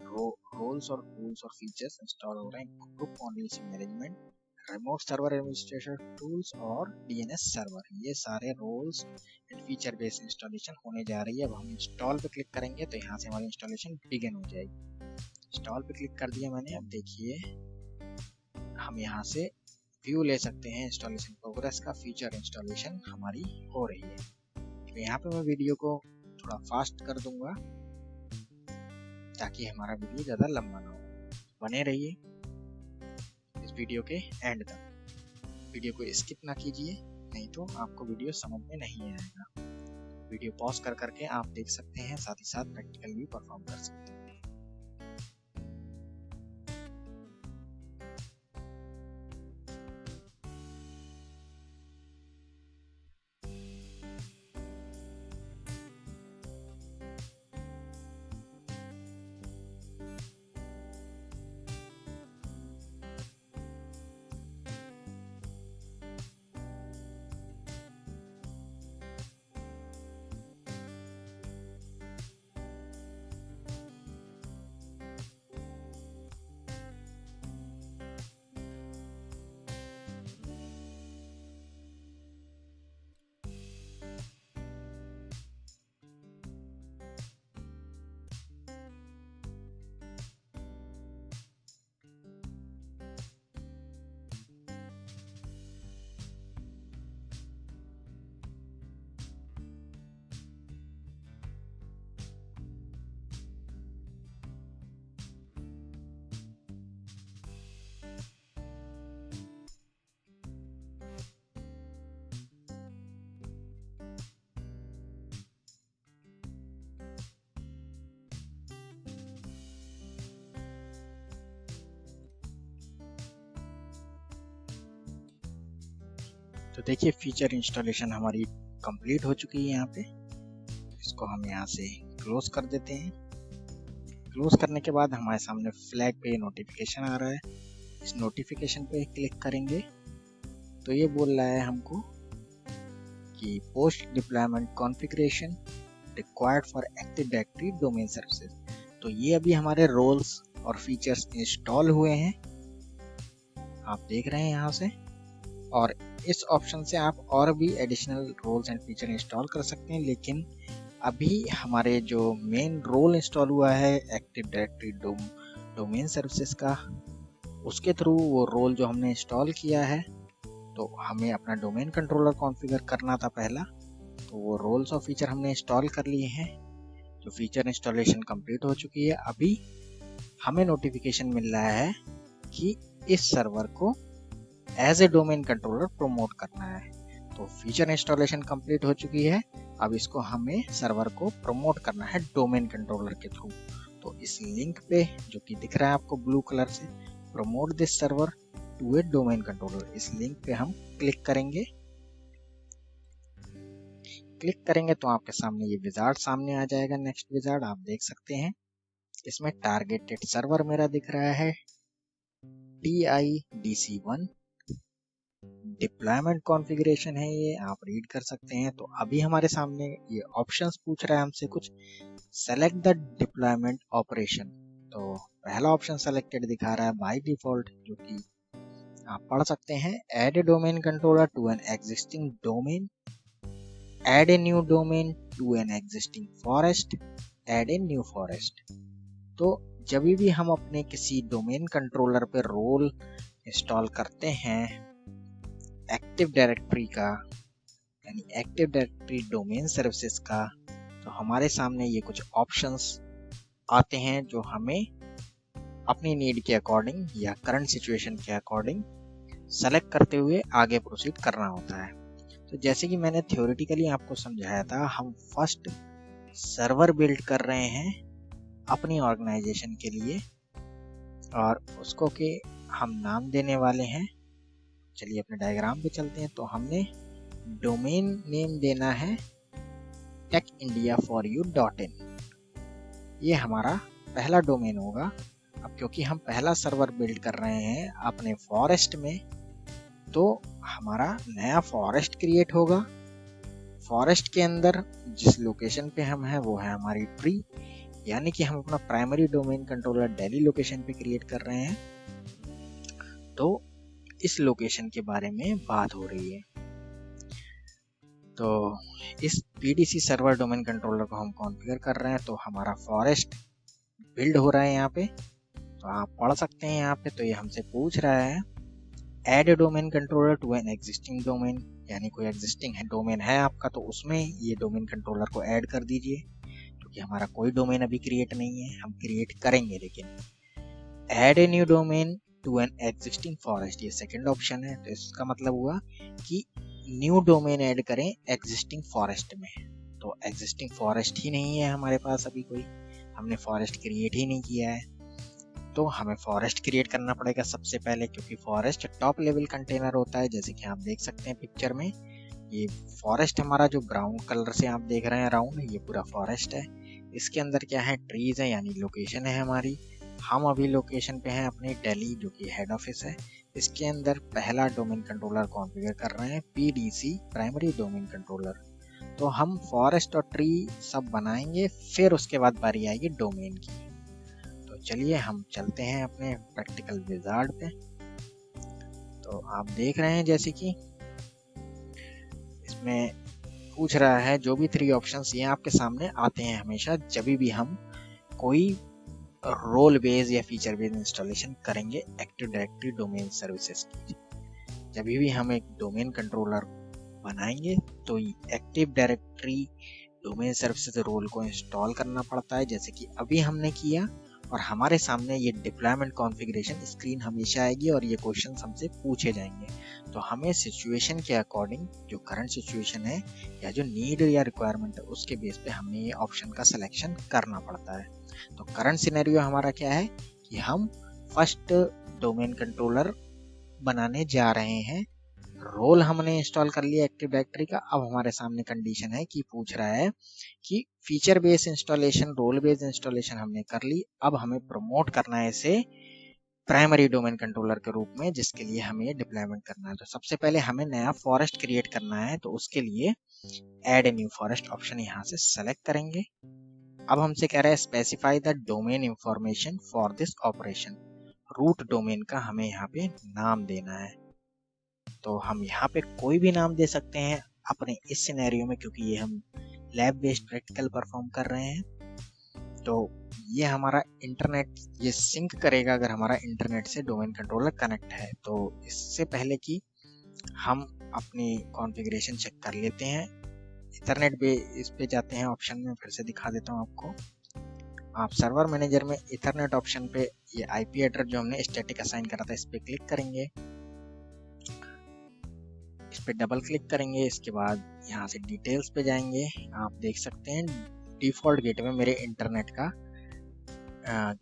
रोल्स और टूल्स और फीचर्स इंस्टॉल हो रहे हैं। Group policy management, remote server administrator tools और डीएनएस सर्वर, ये सारे roles and feature based installation होने जा रही है। अब हम इंस्टॉल पे क्लिक करेंगे तो यहाँ से हमारी इंस्टॉलेशन बिगिन हो जाएगी। इंस्टॉल पे क्लिक कर दिया मैंने। अब देखिए हम यहाँ से व्यू ले सकते हैं इंस्टॉलेशन प्रोग्रेस का। फीचर इंस्टॉलेशन हमारी हो रही है। तो यहाँ पे मैं वीडियो को थोड़ा फास्ट कर दूंगा ताकि हमारा वीडियो ज़्यादा लंबा ना हो। बने रहिए इस वीडियो के एंड तक। वीडियो को स्किप ना कीजिए, नहीं तो आपको वीडियो समझ में नहीं आएगा। वीडियो पॉज कर करके आप देख सकते हैं, साथ ही साथ प्रैक्टिकल भी परफॉर्म कर सकते हैं। तो देखिए फीचर इंस्टॉलेशन हमारी कंप्लीट हो चुकी है। यहाँ पे इसको हम यहाँ से क्लोज कर देते हैं। क्लोज करने के बाद हमारे सामने फ्लैग पे नोटिफिकेशन आ रहा है। इस नोटिफिकेशन पे क्लिक करेंगे तो ये बोल रहा है हमको कि post deployment configuration required for active directory domain services. तो ये अभी हमारे रोल्स और फीचर्स इंस्टॉल हुए हैं, आप देख रहे हैं यहाँ से। और इस ऑप्शन से आप और भी additional roles and feature install कर सकते हैं, लेकिन अभी हमारे जो मेन रोल इंस्टॉल हुआ है एक्टिव डायरेक्टरी डोमेन सर्विसेज का, उसके थ्रू वो रोल जो हमने इंस्टॉल किया है, तो हमें अपना डोमेन कंट्रोलर कॉन्फ़िगर करना था पहला। तो वो रोल्स और फीचर हमने इंस्टॉल कर लिए हैं। तो फीचर इंस्टॉलेशन कंप्लीट हो चुकी है। अभी हमें नोटिफिकेशन मिल रहा है कि इस सर्वर को as a domain controller promote करना है। तो फीचर इंस्टॉलेशन कंप्लीट हो चुकी है। अब इसको हमें सर्वर को प्रमोट करना है डोमेन कंट्रोलर के थ्रू। तो इस लिंक पे जो कि दिख रहा है आपको ब्लू कलर से, promote this server to a domain controller, इस लिंक पे हम क्लिक करेंगे। क्लिक करेंगे तो आपके सामने ये विजार्ड सामने आ जाएगा। नेक्स्ट विजार्ड आप देख सकते हैं, इसमें टारगेटेड सर्वर मेरा दिख रहा है TIDC1। डिप्लॉयमेंट कॉन्फ़िगरेशन है, ये आप रीड कर सकते हैं। तो अभी हमारे सामने ये ऑप्शंस पूछ रहा है हमसे कुछ। सेलेक्ट द डिप्लॉयमेंट ऑपरेशन, तो पहला ऑप्शन सेलेक्टेड दिखा रहा है बाय डिफॉल्ट, जो कि आप पढ़ सकते हैं। Add a domain controller to an existing domain, add a new domain to an existing forest, add a new forest. तो जब भी हम अपने किसी डोमेन कंट्रोलर पे रोल इंस्टॉल करते हैं एक्टिव डायरेक्टरी का, यानी एक्टिव डायरेक्टरी डोमेन सर्विसेज का, तो हमारे सामने ये कुछ ऑप्शंस आते हैं जो हमें अपनी नीड के अकॉर्डिंग या करंट सिचुएशन के अकॉर्डिंग सेलेक्ट करते हुए आगे प्रोसीड करना होता है। तो जैसे कि मैंने थ्योरेटिकली आपको समझाया था, हम फर्स्ट सर्वर बिल्ड कर रहे हैं अपनी ऑर्गेनाइजेशन के लिए और उसको के हम नाम देने वाले हैं। चलिए अपने डायग्राम पे चलते हैं। तो हमने डोमेन नेम देना है techindia4u.in, ये हमारा पहला डोमेन होगा। अब क्योंकि हम पहला सर्वर बिल्ड कर रहे हैं अपने फॉरेस्ट में, तो हमारा नया फॉरेस्ट क्रिएट होगा। फॉरेस्ट के अंदर जिस लोकेशन पे हम हैं वो है हमारी ट्री, यानी कि हम अपना primary domain controller Delhi location पे क्रिएट कर रहे हैं। तो इस लोकेशन के बारे में बात हो रही है। तो इस PDC सर्वर डोमेन कंट्रोलर को हम कॉन्फ़िगर कर रहे हैं। तो हमारा फॉरेस्ट बिल्ड हो रहा है यहाँ पे, तो आप पढ़ सकते हैं यहाँ पे। तो ये हमसे पूछ रहा है add a domain controller to an existing domain, यानी कोई एग्जिस्टिंग है डोमेन है आपका, तो उसमें ये डोमेन कंट्रोलर को ऐड कर दीजिए। क्योंकि हमारा कोई डोमेन अभी क्रिएट नहीं है, हम क्रिएट करेंगे। लेकिन add a new domain to an existing forest, ये सेकंड ऑप्शन है। तो इसका मतलब हुआ कि न्यू डोमेन ऐड करें एग्जिस्टिंग फॉरेस्ट में। तो एग्जिस्टिंग फॉरेस्ट ही नहीं है हमारे पास अभी कोई, हमने फॉरेस्ट क्रिएट ही नहीं किया है। तो हमें फॉरेस्ट क्रिएट करना पड़ेगा सबसे पहले, क्योंकि फॉरेस्ट टॉप लेवल कंटेनर होता है। जैसे कि आप देख सकते हैं पिक्चर में, ये फॉरेस्ट हमारा जो ब्राउन कलर से आप देख रहे हैं राउंड, ये पूरा फॉरेस्ट है। इसके अंदर क्या है, ट्रीज है, यानी लोकेशन है हमारी। हम अभी लोकेशन पे हैं अपने दिल्ली, जो कि हेड ऑफिस है। इसके अंदर पहला डोमेन कंट्रोलर कॉन्फ़िगर कर रहे हैं, PDC प्राइमरी डोमेन कंट्रोलर। तो हम फॉरेस्ट और ट्री सब बनाएंगे, फिर उसके बाद बारी आएगी डोमेन की। तो चलिए हम चलते हैं अपने प्रैक्टिकल विजार्ड पे। तो आप देख रहे हैं जैसे कि इसमें पूछ रहा है, जो भी 3 ऑप्शंस ये आपके सामने आते हैं हमेशा जब भी हम कोई रोल बेस या फीचर बेस इंस्टॉलेशन करेंगे एक्टिव डायरेक्टरी डोमेन सर्विसेज की। जब भी हम एक डोमेन कंट्रोलर बनाएंगे तो active directory domain services role को इंस्टॉल करना पड़ता है, जैसे कि अभी हमने किया। और हमारे सामने ये डिप्लॉयमेंट कॉन्फ़िगरेशन स्क्रीन हमेशा आएगी और ये क्वेश्चन हमसे पूछे जाएंगे। तो हमें सिचुएशन के अकॉर्डिंग, जो करंट सिचुएशन है या जो नीड या रिक्वायरमेंट है, उसके बेस पे हमें ये ऑप्शन का सिलेक्शन करना पड़ता है। तो करंट सिनेरियो हमारा क्या है कि हम फर्स्ट डोमेन कंट्रोलर बनाने जा रहे हैं। रोल हमने इंस्टॉल कर लिया एक्टिव डायरेक्टरी का। अब हमारे सामने कंडीशन है कि पूछ रहा है कि feature base installation, role base installation हमने कर ली, अब हमें प्रमोट करना है इसे प्राइमरी डोमेन कंट्रोलर के रूप में, जिसके लिए हमें ये डिप्लॉयमेंट करना है। तो सबसे पहले हमें नया फॉरेस्ट क्रिएट करना है, तो उसके लिए add a new forest option यहाँ से सेलेक्ट करेंगे। अब हमसे कह रहा है specify the domain information for this operation, root domain का हमें यहाँ पे नाम देना है। तो हम यहाँ पे कोई भी नाम दे सकते हैं अपने इस सिनेरियो में, क्योंकि ये हम लैब बेस्ड प्रैक्टिकल परफॉर्म कर रहे हैं। तो ये हमारा इंटरनेट ये सिंक करेगा अगर हमारा इंटरनेट से डोमेन कंट्रोलर कनेक्ट है। तो इससे पहले कि हम अपनी कॉन्फ़िगरेशन चेक कर लेते हैं, इथरनेट पे इस पे जाते हैं, ऑप्शन में फिर से दिखा देता हूँ आपको। आप सर्वर मैनेजर में इथरनेट ऑप्शन पे ये IP एड्रेस जो हमने स्टैटिक असाइन करा था, इस पे क्लिक करेंगे, इस पे डबल क्लिक करेंगे। इसके बाद यहाँ से डिटेल्स पे जाएंगे। आप देख सकते हैं डिफ़ॉल्ट गेटवे मेरे इंटरनेट का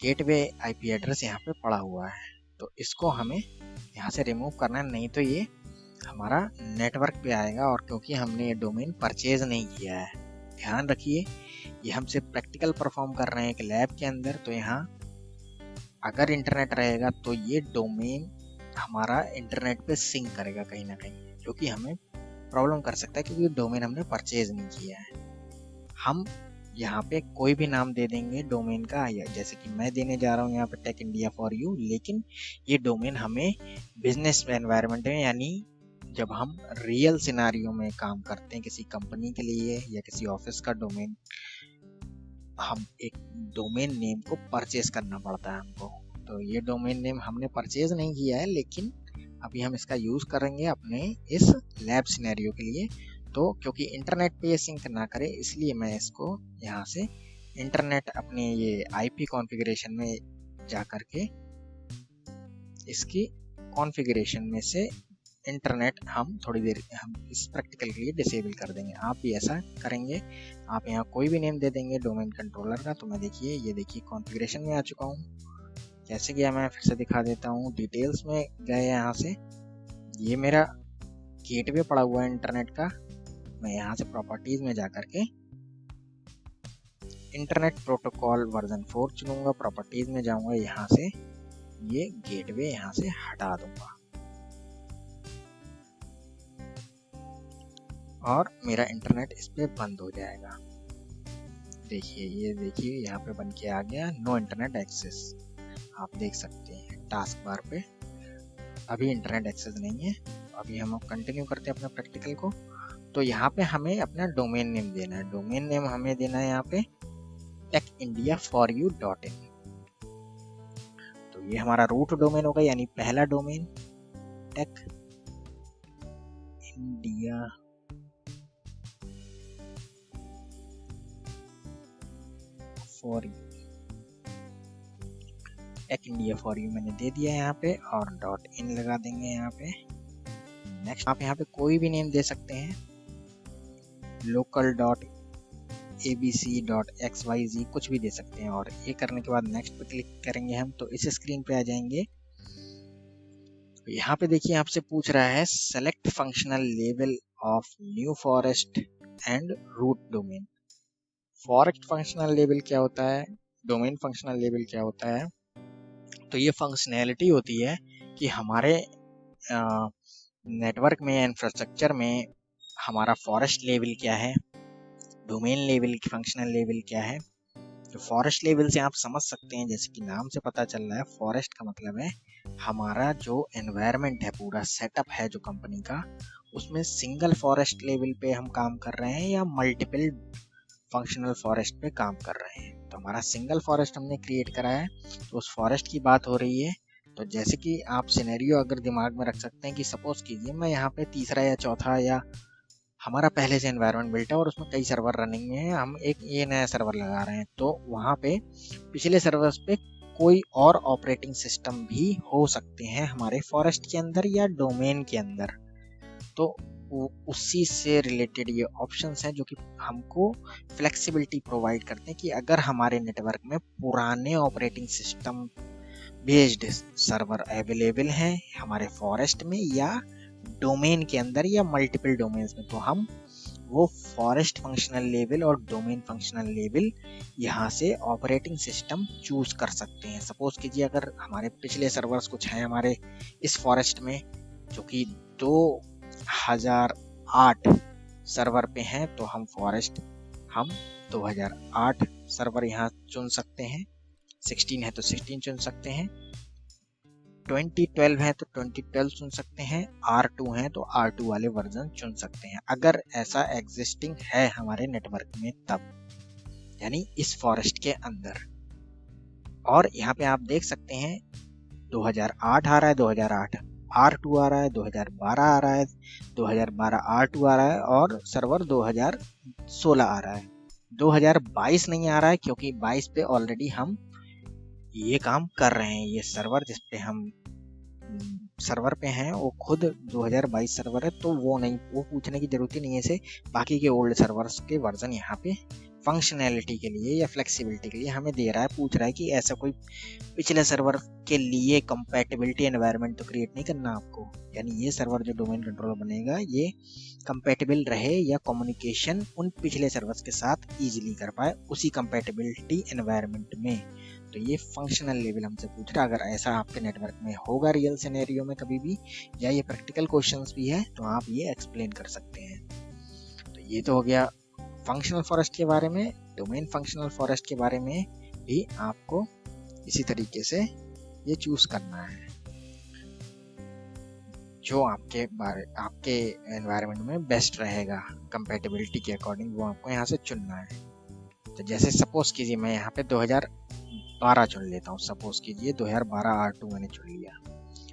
गेटवे IP एड्रेस यहाँ पे पड़ा हुआ है। तो इसको हमें यहाँ से रिमूव करना है, नहीं तो ये हमारा नेटवर्क पे आएगा। और क्योंकि हमने ये डोमेन परचेज नहीं किया है, ध्यान रखिए, ये हमसे प्रैक्टिकल परफॉर्म कर रहे हैं एक लैब के अंदर। तो यहाँ अगर इंटरनेट रहेगा तो ये डोमेन हमारा इंटरनेट पे सिंक करेगा कहीं ना कहीं, जो कि हमें प्रॉब्लम कर सकता है, क्योंकि डोमेन हमने परचेज नहीं किया है। हम यहाँ पे कोई भी नाम दे देंगे डोमेन का, या जैसे कि मैं देने जा रहा हूँ यहाँ पे टेक इंडिया फॉर यू। लेकिन ये डोमेन हमें बिजनेस एनवायरनमेंट में, यानी जब हम रियल सिनारियो में काम करते हैं किसी कंपनी के लिए या किसी ऑफिस का डोमेन, हम एक डोमेन नेम को परचेज करना पड़ता है हमको। तो ये डोमेन नेम हमने परचेज नहीं किया है, लेकिन अभी हम इसका यूज करेंगे अपने इस लैब सिनेरियो के लिए। तो क्योंकि इंटरनेट पे ये सिंक ना करे, इसलिए मैं इसको यहाँ से इंटरनेट अपने ये IP कॉन्फ़िगरेशन में जा करके इसकी कॉन्फ़िगरेशन में से इंटरनेट हम थोड़ी देर हम इस प्रैक्टिकल के लिए डिसेबल कर देंगे। आप भी ऐसा करेंगे, आप यहाँ कोई भी नेम दे देंगे डोमेन कंट्रोलर का। तो मैं देखिए, ये देखिए कॉन्फ़िगरेशन में आ चुका हूँ। कैसे गया मैं फिर से दिखा देता हूँ। डिटेल्स में गए, यहाँ से ये मेरा गेटवे पड़ा हुआ है इंटरनेट का। मैं यहाँ से प्रॉपर्टीज में जाकर के इंटरनेट प्रोटोकॉल वर्जन 4 चुनूंगा, प्रॉपर्टीज में जाऊंगा, यहाँ से ये गेटवे यहाँ से हटा दूंगा और मेरा इंटरनेट इस पे बंद हो जाएगा। देखिए, ये देखिए यहाँ पे बन के आ गया नो इंटरनेट एक्सेस। आप देख सकते हैं टास्क बार पे। अभी इंटरनेट एक्सेस नहीं है। अभी हम कंटिन्यू करते हैं अपना प्रैक्टिकल को। तो यहाँ पे हमें अपना डोमेन नेम देना है। डोमेन नेम हमें देना है यहाँ पे techindiaforyou.in। तो ये हमारा रूट डोमेन होगा, यानी पहला domain Tech India for you. Tech India for you मैंने दे दिया यहाँ पे और .in लगा देंगे यहाँ पे। नेक्स्ट आप यहाँ पे कोई भी नेम दे सकते हैं, local.abc.xyz कुछ भी दे सकते हैं। और ये करने के बाद नेक्स्ट पे क्लिक करेंगे हम, तो इस स्क्रीन पे आ जाएंगे। तो यहाँ पे देखिए आपसे पूछ रहा है select functional level of new forest and root domain. Forest functional level क्या होता है, डोमेन फंक्शनल लेवल क्या होता है? तो ये फंक्शनैलिटी होती है कि हमारे नेटवर्क में या इंफ्रास्ट्रक्चर में हमारा फॉरेस्ट लेवल क्या है, डोमेन लेवल की फंक्शनल लेवल क्या है। तो फॉरेस्ट लेवल से आप समझ सकते हैं, जैसे कि नाम से पता चल रहा है, फॉरेस्ट का मतलब है हमारा जो एनवायरनमेंट है, पूरा सेटअप है जो कंपनी का, उसमें सिंगल फॉरेस्ट लेवल पे हम काम कर रहे हैं या मल्टीपल फंक्शनल फॉरेस्ट पे काम कर रहे हैं। तो हमारा सिंगल फॉरेस्ट हमने क्रिएट करा है, तो उस फॉरेस्ट की बात हो रही है। तो जैसे कि आप सिनेरियो अगर दिमाग में रख सकते हैं कि सपोज कीजिए मैं यहाँ पे तीसरा या चौथा, या हमारा पहले से एनवायरनमेंट बिल्ट है और उसमें कई सर्वर रनिंग में है, हम एक ये नया सर्वर लगा रहे हैं, तो वहाँ पे पिछले सर्वर्स पे कोई और ऑपरेटिंग सिस्टम भी हो सकते हैं हमारे फॉरेस्ट के अंदर या डोमेन के अंदर। तो उसी से रिलेटेड ये ऑप्शंस हैं जो कि हमको फ्लेक्सिबिलिटी प्रोवाइड करते हैं कि अगर हमारे नेटवर्क में पुराने operating system based server available हैं हमारे फॉरेस्ट में या डोमेन के अंदर या मल्टीपल डोमेन्स में, तो हम वो फॉरेस्ट फंक्शनल लेवल और डोमेन फंक्शनल लेवल यहाँ से ऑपरेटिंग सिस्टम चूज कर सकते हैं। सपोज कीजिए अगर हमारे पिछले सर्वर्स कुछ हैं हमारे इस फॉरेस्ट में जो कि 2008 सर्वर पे हैं, तो हम 2008 सर्वर यहाँ चुन सकते हैं। 16 है तो 16 चुन सकते हैं, 2012 है तो 2012 चुन सकते हैं, R2 है तो R2 वाले वर्जन चुन सकते हैं, अगर ऐसा एग्जिस्टिंग है हमारे नेटवर्क में तब, यानी इस फॉरेस्ट के अंदर। और यहाँ पे आप देख सकते हैं 2008 आ रहा है, 2008 R2 आ रहा है, 2012 आ रहा है, 2012 R2 आ रहा है और सर्वर 2016 आ रहा है। 2022 नहीं आ रहा है क्योंकि 22 पे ऑलरेडी हम ये काम कर रहे हैं। ये सर्वर जिस पे हम सर्वर पे हैं वो खुद 2022 सर्वर है, तो वो पूछने की जरूरत ही नहीं है इसे। बाकी के ओल्ड सर्वर्स के वर्जन यहाँ पे फंक्शनैलिटी के लिए या फ्लेक्सिबिलिटी के लिए हमें दे रहा है, पूछ रहा है कि ऐसा कोई पिछले सर्वर के लिए कंपैटिबिलिटी एनवायरनमेंट तो क्रिएट नहीं करना आपको, यानी ये सर्वर जो डोमेन कंट्रोलर बनेगा ये कंपैटिबल रहे या कम्युनिकेशन उन पिछले सर्वर्स के साथ इजीली कर पाए उसी कंपैटिबिलिटी एनवायरनमेंट में। तो ये फंक्शनल लेवल हमसे पूछ रहा है। अगर ऐसा आपके नेटवर्क में होगा रियल सिनेरियो में कभी भी, या ये प्रैक्टिकल क्वेश्चंस भी है, तो आप ये एक्सप्लेन कर सकते हैं। तो ये तो हो गया फंक्शनल फॉरेस्ट के बारे में। डोमेन फंक्शनल फॉरेस्ट के बारे में भी आपको इसी तरीके से ये चूज करना है, जो आपके एनवायरनमेंट में बेस्ट रहेगा कंपैटिबिलिटी के अकॉर्डिंग, वो आपको यहाँ से चुनना है। तो जैसे सपोज कीजिए मैं यहाँ पे 2012 चुन लेता हूँ। सपोज कीजिए 2012 R2 मैंने चुन लिया।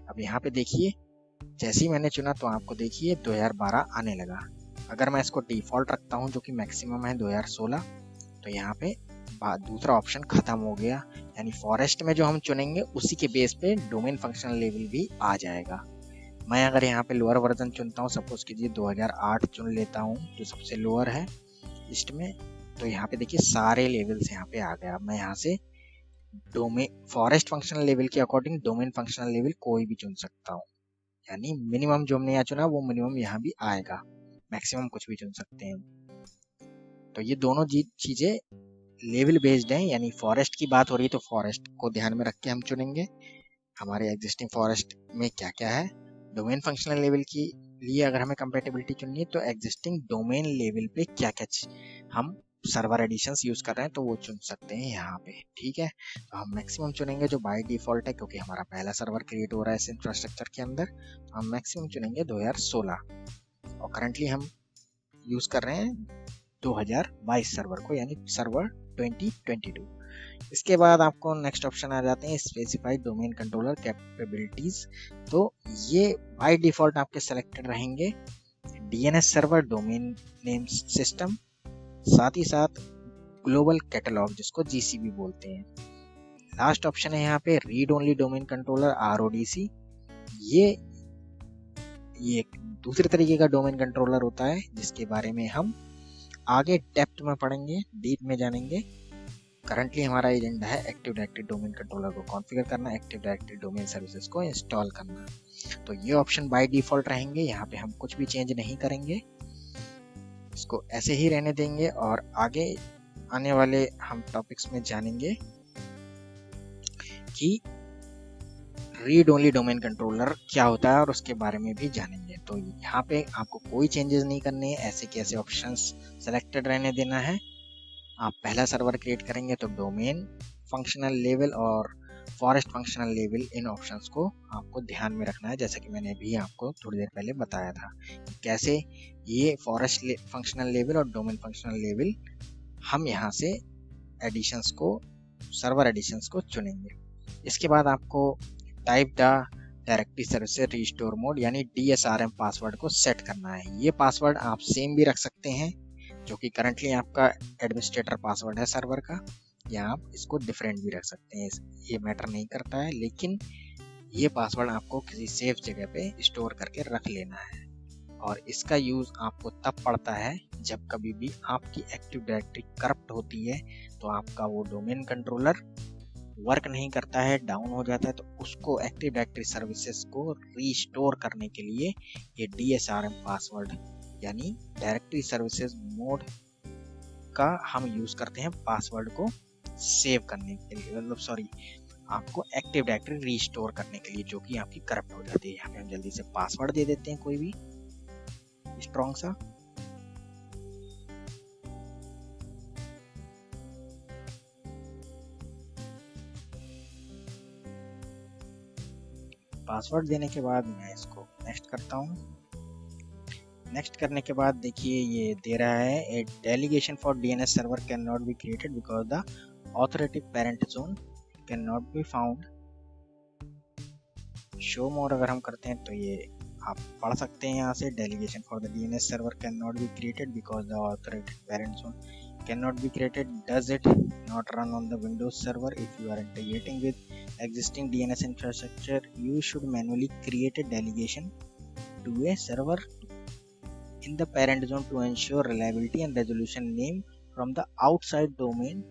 अब यहाँ पे देखिए जैसे ही मैंने चुना तो आपको देखिए 2012 आने लगा। अगर मैं इसको डिफॉल्ट रखता हूँ जो कि मैक्सिमम है 2016, तो यहाँ पे दूसरा ऑप्शन खत्म हो गया, यानी फॉरेस्ट में जो हम चुनेंगे उसी के बेस पे डोमेन फंक्शनल लेवल भी आ जाएगा। मैं अगर यहाँ पे लोअर वर्जन चुनता हूँ, सपोज कीजिए 2008 चुन लेता हूँ जो सबसे लोअर है लिस्ट में, तो यहाँ पे देखिए सारे लेवल्स यहाँ पे आ गया। मैं यहाँ से डोमेन फॉरेस्ट फंक्शनल लेवल के अकॉर्डिंग डोमेन फंक्शनल लेवल कोई भी चुन सकता हूँ, यानी मिनिमम जो हमने यहाँ चुना वो मिनिमम यहाँ भी आएगा, मैक्सिमम कुछ भी चुन सकते हैं। तो ये दोनों चीजें लेवल बेस्ड हैं, यानी फॉरेस्ट की बात हो रही है तो फॉरेस्ट को ध्यान में रख के हम चुनेंगे हमारे एग्जिस्टिंग फॉरेस्ट में क्या क्या है। डोमेन फंक्शनल लेवल के लिए अगर हमें कंपैटिबिलिटी चुननी है तो एग्जिस्टिंग डोमेन लेवल पे क्या क्या हम सर्वर एडिशंस यूज कर रहे हैं तो वो चुन सकते हैं यहाँ पे। ठीक है, तो हम मैक्सिमम चुनेंगे जो बाय डिफॉल्ट है, क्योंकि हमारा पहला सर्वर क्रिएट हो रहा है इस इंफ्रास्ट्रक्चर के अंदर। तो हम मैक्सिमम चुनेंगे 2016 और करंटली हम यूज कर रहे हैं 2022 सर्वर को, यानी सर्वर 2022। इसके बाद आपको नेक्स्ट ऑप्शन आ जाते हैं स्पेसिफाइड डोमेन कंट्रोलर कैपेबिलिटीज। तो ये बाय डिफॉल्ट आपके सेलेक्टेड रहेंगे DNS server, domain name system, साथ ही साथ ग्लोबल कैटलॉग जिसको जीसीबी बोलते हैं। लास्ट ऑप्शन है यहाँ पे रीड ओनली डोमेन कंट्रोलर आरओडीसी। ये एक दूसरे तरीके का डोमेन कंट्रोलर होता है जिसके बारे में हम आगे डेप्थ में पढ़ेंगे, डीप में जानेंगे। करंटली हमारा एजेंडा है एक्टिव डायरेक्टरी डोमेन कंट्रोलर को कॉन्फ़िगर करना, एक्टिव डायरेक्टरी डोमेन सर्विसेज को इंस्टॉल करना। तो ये ऑप्शन बाय डिफॉल्ट रहेंगे, यहाँ पे हम कुछ भी चेंज नहीं करेंगे, इसको ऐसे ही रहने देंगे। और आगे आने वाले हम टॉपिक्स में जानेंगे कि रीड ओनली डोमेन कंट्रोलर क्या होता है और उसके बारे में भी जानेंगे। तो यहाँ पे आपको कोई चेंजेस नहीं करने हैं, ऐसे के ऐसे ऑप्शंस सेलेक्टेड रहने देना है। आप पहला सर्वर क्रिएट करेंगे तो डोमेन फंक्शनल लेवल और फॉरेस्ट फंक्शनल लेवल, इन ऑप्शंस को आपको ध्यान में रखना है, जैसे कि मैंने भी आपको थोड़ी देर पहले बताया था कैसे ये फॉरेस्ट फंक्शनल लेवल और डोमेन फंक्शनल लेवल हम यहाँ से एडिशंस को, सर्वर एडिशंस को चुनेंगे। इसके बाद आपको type the directory service restore mode यानी DSRM पासवर्ड को सेट करना है। ये पासवर्ड आप सेम भी रख सकते हैं जो कि करंटली आपका एडमिनिस्ट्रेटर पासवर्ड है सर्वर का, या आप इसको डिफरेंट भी रख सकते हैं, ये मैटर नहीं करता है। लेकिन ये पासवर्ड आपको किसी सेफ जगह पे स्टोर करके रख लेना है और इसका यूज आपको तब पड़ता है जब कभी भी आपकी एक्टिव डायरेक्टरी करप्ट होती है, तो आपका वो डोमेन कंट्रोलर वर्क नहीं करता है, डाउन हो जाता है, तो उसको एक्टिव डायरेक्टरी सर्विसेज को रीस्टोर करने के लिए ये DSRM पासवर्ड यानी डायरेक्टरी सर्विसेज मोड का हम यूज करते हैं पासवर्ड को सेव करने के लिए, मतलब सॉरी, आपको एक्टिव डायरेक्टरी रीस्टोर करने के लिए जो कि आपकी करप्ट हो जाती है। यहाँ पे हम जल्दी से पासवर्ड दे देते हैं कोई भी स्ट्रॉन्ग सा। पासवर्ड देने के बाद मैं इसको नेक्स्ट करता हूँ। नेक्स्ट करने के बाद देखिए ये दे रहा है a delegation for DNS server can not be created because the authoritative parent zone can not be found. Show more अगर हम करते हैं तो ये आप पढ़ सकते हैं यहाँ से, delegation for the DNS server can not be created because the authoritative parent zone cannot be created. Does it not run on the Windows server? If you are integrating with existing DNS infrastructure, you should manually create a delegation to a server in the parent zone to ensure reliability and resolution name from the outside domain।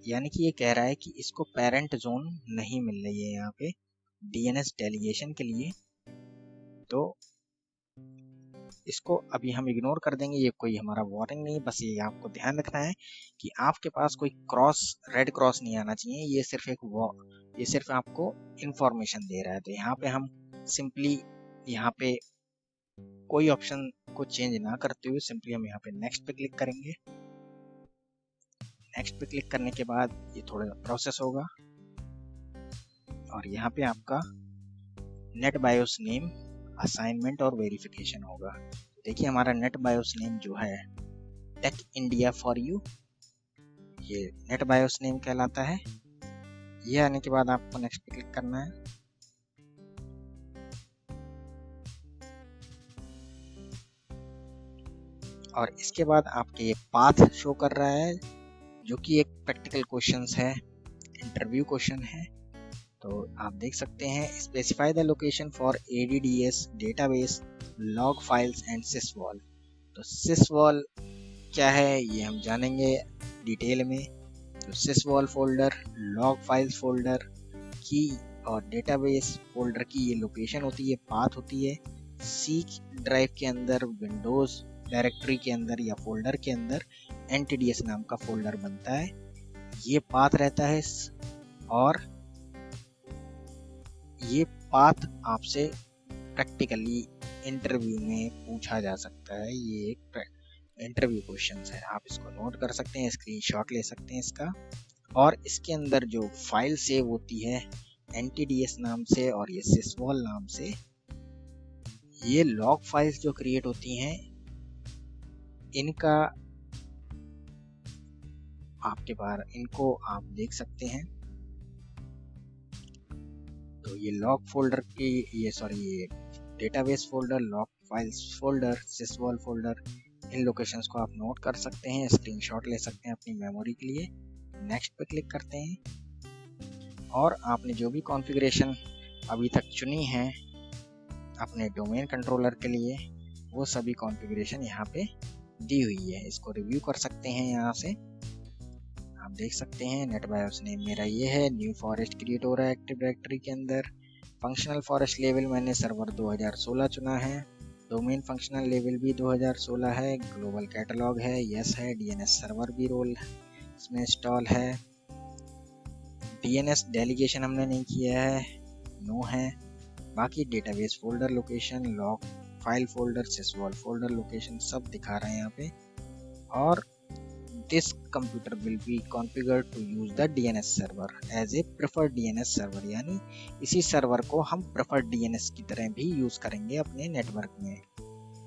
यानी कि ये कह रहा है कि इसको parent zone नहीं मिल रही है यहाँ पे DNS डेलीगेशन के लिए, तो इसको अभी हम इग्नोर कर देंगे। ये कोई हमारा वार्निंग नहीं, बस ये आपको ध्यान रखना है कि आपके पास कोई क्रॉस, रेड क्रॉस नहीं आना चाहिए। ये सिर्फ आपको इंफॉर्मेशन दे रहा है। तो यहाँ पे हम सिंपली यहाँ पे कोई ऑप्शन को चेंज ना करते हुए सिंपली हम यहाँ पे नेक्स्ट पे क्लिक करेंगे। नेक्स्ट पे क्लिक करने के बाद ये थोड़ा प्रोसेस होगा और यहाँ पे आपका नेट बायोस नेम, असाइनमेंट और वेरिफिकेशन होगा। देखिए हमारा नेट बायोस नेम जो है टेक इंडिया फॉर यू, ये नेट बायोस नेम कहलाता है। ये आने के बाद आपको नेक्स्ट पे क्लिक करना है। और इसके बाद आपके ये पाथ शो कर रहा है जो कि एक प्रैक्टिकल क्वेश्चंस है, इंटरव्यू क्वेश्चन है। तो आप देख सकते हैं specify the location for ADDS database log files and sysvol. तो सिसवॉल क्या है ये हम जानेंगे डिटेल में। तो सिसवॉल फोल्डर, लॉग फाइल्स फोल्डर की और डेटाबेस फोल्डर की ये लोकेशन होती है, पाथ होती है। सी ड्राइव के अंदर, विंडोज डायरेक्टरी के अंदर या फोल्डर के अंदर NTDS नाम का फोल्डर बनता है, ये पाथ रहता है। और ये पाथ आपसे प्रैक्टिकली इंटरव्यू में पूछा जा सकता है। ये एक इंटरव्यू क्वेश्चंस है, आप इसको नोट कर सकते हैं, स्क्रीनशॉट ले सकते हैं इसका। और इसके अंदर जो फाइल सेव होती है NTDS नाम से और ये sysvol नाम से, ये लॉग फाइल्स जो क्रिएट होती हैं इनका आपके बार इनको आप देख सकते हैं। तो ये लॉग फोल्डर की ये database folder, log files folder, sysvol folder, इन लोकेशंस को आप नोट कर सकते हैं, स्क्रीनशॉट ले सकते हैं अपनी मेमोरी के लिए। नेक्स्ट पे क्लिक करते हैं और आपने जो भी कॉन्फ़िगरेशन अभी तक चुनी है अपने डोमेन कंट्रोलर के लिए, वो सभी कॉन्फ़िगरेशन यहाँ पे दी हुई है। इसको रिव्यू कर सकते हैं यहाँ से, आप देख सकते हैं। नेट बायोस नेम मेरा ये है, न्यू फॉरेस्ट क्रिएट हो रहा है एक्टिव डायरेक्टरी के अंदर। फंक्शनल फॉरेस्ट लेवल मैंने सर्वर 2016 चुना है, डोमेन फंक्शनल लेवल भी 2016 है, ग्लोबल कैटलॉग है, यस है, DNS सर्वर भी रोल इसमें इंस्टॉल है, DNS डेलीगेशन हमने नहीं किया है, नो है। बाकी database folder location, log file folder, sysvol folder location सब दिखा रहे हैं यहाँ पे। और this computer will be configured to use the DNS server as a preferred DNS server, यानी इसी सर्वर को हम preferred DNS की तरह भी यूज करेंगे अपने नेटवर्क में।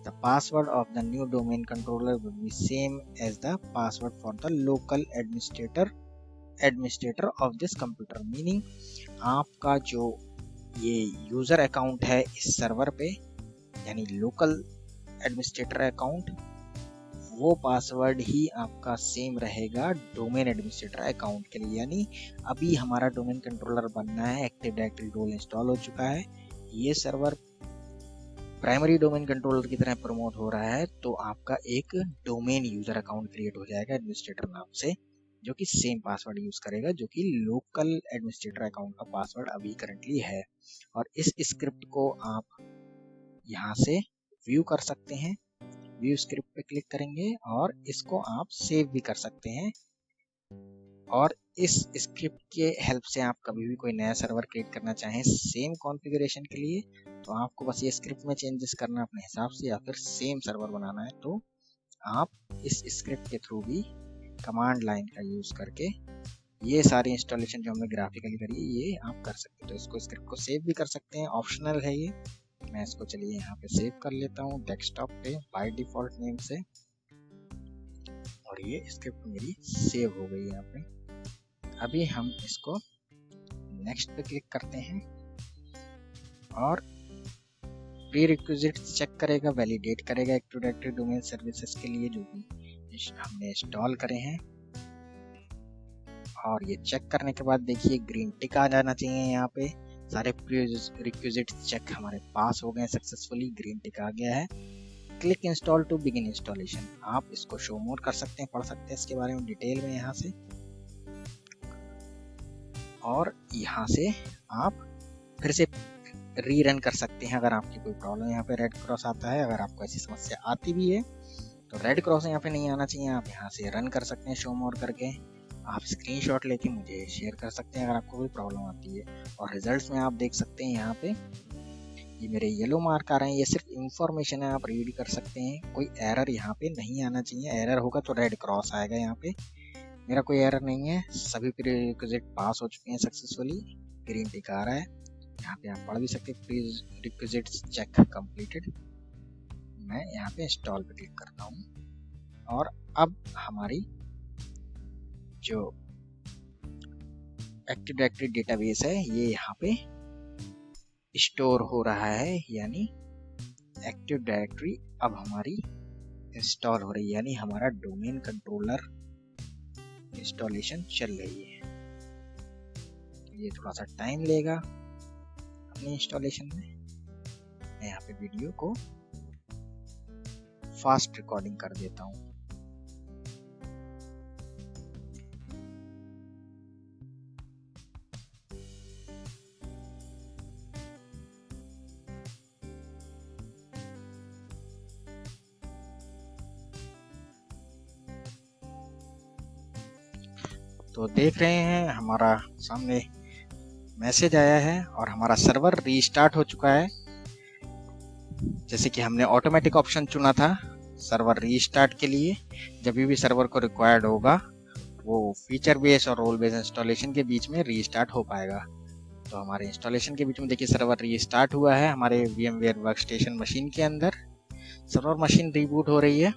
The password of the new domain controller will be same as the password for the local administrator of this computer, meaning आपका जो ये यूजर अकाउंट है इस सर्वर पे, यानी लोकल एडमिनिस्ट्रेटर अकाउंट, वो पासवर्ड ही आपका सेम रहेगा डोमेन एडमिनिस्ट्रेटर अकाउंट के लिए। यानी अभी हमारा डोमेन कंट्रोलर बनना है, एक्टिव डायरेक्टरी रोल इंस्टॉल हो चुका है, ये सर्वर प्राइमरी डोमेन कंट्रोलर की तरह प्रमोट हो रहा है, तो आपका एक डोमेन यूजर अकाउंट क्रिएट हो जाएगा एडमिनिस्ट्रेटर नाम से, जो कि सेम पासवर्ड यूज करेगा जो कि लोकल एडमिनिस्ट्रेटर अकाउंट का पासवर्ड अभी करंटली है। और इस स्क्रिप्ट को आप यहाँ से व्यू कर सकते हैं, व्यू स्क्रिप्ट पे क्लिक करेंगे और इसको आप सेव भी कर सकते हैं। और इस स्क्रिप्ट के हेल्प से आप कभी भी कोई नया सर्वर क्रिएट करना चाहें सेम कॉन्फ़िगरेशन के लिए, तो आपको बस ये स्क्रिप्ट में चेंजेस करना अपने हिसाब से, या फिर सेम सर्वर बनाना है तो आप इस स्क्रिप्ट के थ्रू भी कमांड लाइन का यूज करके ये सारी इंस्टॉलेशन जो हमने ग्राफिकली करी है ये आप कर सकते हैं। तो इसको स्क्रिप्ट को सेव भी कर सकते हैं, ऑप्शनल है ये। मैं इसको चलिए यहाँ पे सेव कर लेता हूँ डेस्कटॉप पे बाय डिफॉल्ट नेम से, और ये स्क्रिप्ट मेरी सेव हो गई यहाँ पे। अभी हम इसको नेक्स्ट पे क्लिक करते हैं और प्री रिक्विजिट चेक करेगा, वैलिडेट करेगा एक्टिव डायरेक्टरी डोमेन सर्विसेज के लिए जो भी हमने इंस्टॉल करे हैं। और ये चेक करने के बाद देखिए ग्रीन टिक आ जाना चाहिए यहाँ पे, सारे प्री रिक्विजिट चेक हमारे पास हो गए सक्सेसफुली, ग्रीन टिक आ गया है। Click install to begin installation, आप इसको शो मोर कर सकते हैं, पढ़ सकते हैं इसके बारे में डिटेल में यहाँ से। और यहाँ से आप फिर से रीरन कर सकते हैं अगर आपकी कोई प्रॉब्लम यहाँ पे रेड क्रॉस आता है। अगर आपको ऐसी समस्या आती भी है तो रेड क्रॉस यहाँ पे नहीं आना चाहिए, आप यहाँ से रन कर सकते हैं शो मोर करके। आप स्क्रीनशॉट लेके मुझे शेयर कर सकते हैं अगर आपको कोई प्रॉब्लम आती है। और रिजल्ट्स में आप देख सकते हैं यहाँ पे ये मेरे येलो मार्क आ रहे हैं, ये सिर्फ इंफॉर्मेशन है, आप रीड कर सकते हैं। कोई एरर यहाँ पे नहीं आना चाहिए, एरर होगा तो रेड क्रॉस आएगा यहाँ पे। मेरा कोई एरर नहीं है, सभी प्रीरिक्विजिट पास हो चुके हैं सक्सेसफुली, ग्रीन टिक आ रहा है। यहाँ पे आप पढ़ भी सकते हैं प्रीरिक्विजिट चेक कंप्लीटेड। मैं यहाँ पे इंस्टॉल पे क्लिक करता हूँ और अब हमारी जो एक्टिव डायरेक्टरी डेटाबेस है ये यहाँ पे स्टोर हो रहा है, यानी एक्टिव डायरेक्टरी अब हमारी इंस्टॉल हो रही है, यानी हमारा डोमेन कंट्रोलर इंस्टॉलेशन चल रही है। ये थोड़ा सा टाइम लेगा अपनी इंस्टॉलेशन में। मैं यहाँ पे वीडियो को फास्ट रिकॉर्डिंग कर देता हूँ। तो देख रहे हैं हमारा सामने मैसेज आया है और हमारा सर्वर रीस्टार्ट हो चुका है। जैसे कि हमने ऑटोमेटिक ऑप्शन चुना था सर्वर रीस्टार्ट के लिए जब भी सर्वर को रिक्वायर्ड होगा वो फीचर बेस और रोल बेस इंस्टॉलेशन के बीच में रीस्टार्ट हो पाएगा। तो हमारे इंस्टॉलेशन के बीच में देखिए सर्वर रीस्टार्ट हुआ है हमारे VMware वर्कस्टेशन मशीन के अंदर। सर्वर मशीन रीबूट हो रही है।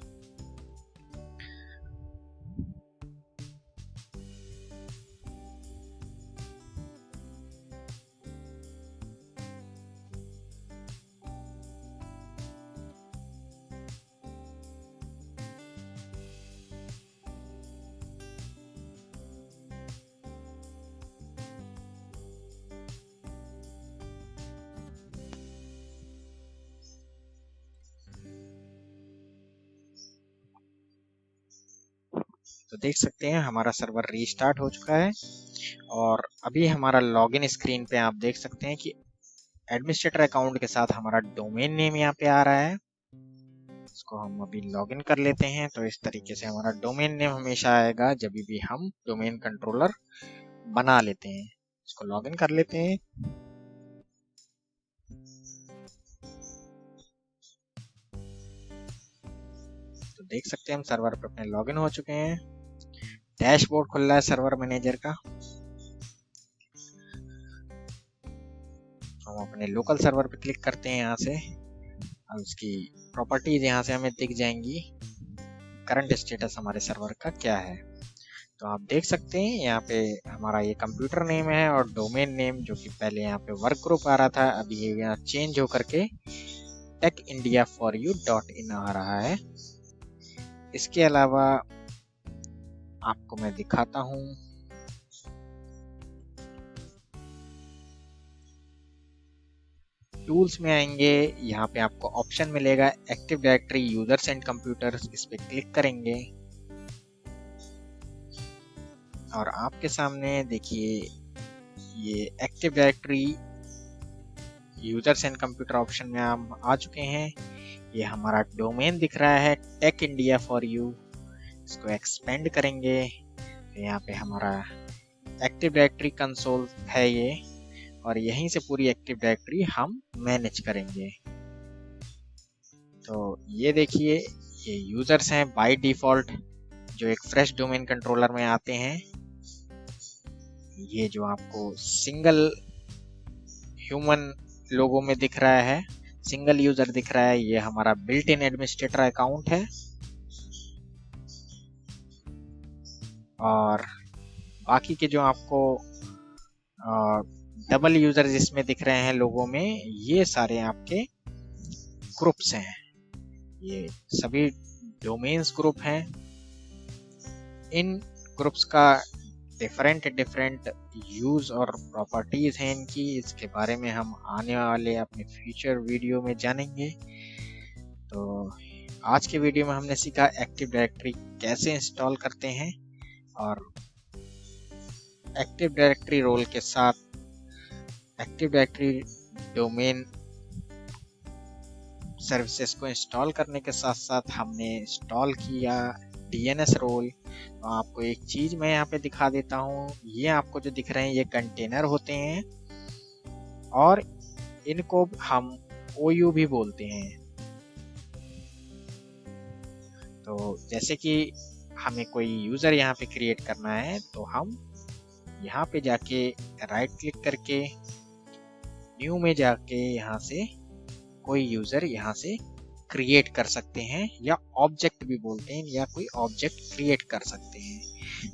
तो देख सकते हैं हमारा सर्वर रीस्टार्ट हो चुका है और अभी हमारा लॉगिन स्क्रीन पे आप देख सकते हैं कि एडमिनिस्ट्रेटर अकाउंट के साथ हमारा डोमेन नेम यहाँ पे आ रहा है। इसको हम अभी लॉगिन कर लेते हैं। तो इस तरीके से हमारा डोमेन नेम हमेशा आएगा जब भी हम डोमेन कंट्रोलर बना लेते हैं। इसको लॉगिन कर लेते हैं। तो देख सकते हैं हम सर्वर पे अपने लॉगिन हो चुके हैं। डैशबोर्ड खुल रहा है सर्वर मैनेजर का। हम अपने लोकल सर्वर पे क्लिक करते हैं यहाँ से। अब उसकी प्रॉपर्टीज यहाँ से हमें दिख जाएंगी। करंट स्टेटस हमारे सर्वर का क्या है तो आप देख सकते हैं यहाँ पे हमारा ये कंप्यूटर नेम है और डोमेन नेम जो कि पहले यहाँ पे वर्क ग्रुप आ रहा था अभी ये यहाँ चेंज होकर के techindiaforyou.in आ रहा है। इसके अलावा आपको मैं दिखाता हूँ। टूल्स में आएंगे, यहाँ पे आपको ऑप्शन मिलेगा active directory users and computers. इस पे क्लिक करेंगे और आपके सामने देखिए ये active directory users and computer option में हम आ चुके हैं। ये हमारा डोमेन दिख रहा है techindiaforyou। इसको एक्सपेंड करेंगे तो यहाँ पे हमारा एक्टिव डायरेक्टरी कंसोल है ये और यहीं से पूरी एक्टिव डायरेक्टरी हम मैनेज करेंगे। तो ये देखिए ये यूजर्स हैं बाय डिफॉल्ट जो एक फ्रेश डोमेन कंट्रोलर में आते हैं। ये जो आपको सिंगल ह्यूमन लोगो में दिख रहा है, सिंगल यूजर दिख रहा है, ये हमारा बिल्ट इन एडमिनिस्ट्रेटर अकाउंट है। और बाकी के जो आपको डबल यूजर जिसमें दिख रहे हैं लोगों में, ये सारे आपके ग्रुप्स हैं। ये सभी डोमेन्स ग्रुप हैं। इन ग्रुप्स का डिफरेंट यूज और प्रॉपर्टीज हैं इनकी। इसके बारे में हम आने वाले अपने फ्यूचर वीडियो में जानेंगे। तो आज के वीडियो में हमने सीखा एक्टिव डायरेक्टरी कैसे इंस्टॉल करते हैं और एक्टिव डायरेक्टरी रोल के साथ एक्टिव डायरेक्टरी डोमेन सर्विसेज को इंस्टॉल करने के साथ साथ हमने इंस्टॉल किया DNS रोल। तो आपको एक चीज मैं यहाँ पे दिखा देता हूँ। ये आपको जो दिख रहे हैं ये कंटेनर होते हैं और इनको हम OU भी बोलते हैं। तो जैसे कि हमें कोई यूजर यहाँ पे क्रिएट करना है तो हम यहाँ पे जाके राइट क्लिक करके न्यू में जाके यहाँ से कोई यूजर यहाँ से क्रिएट कर सकते हैं या ऑब्जेक्ट भी बोलते हैं या कोई ऑब्जेक्ट क्रिएट कर सकते हैं।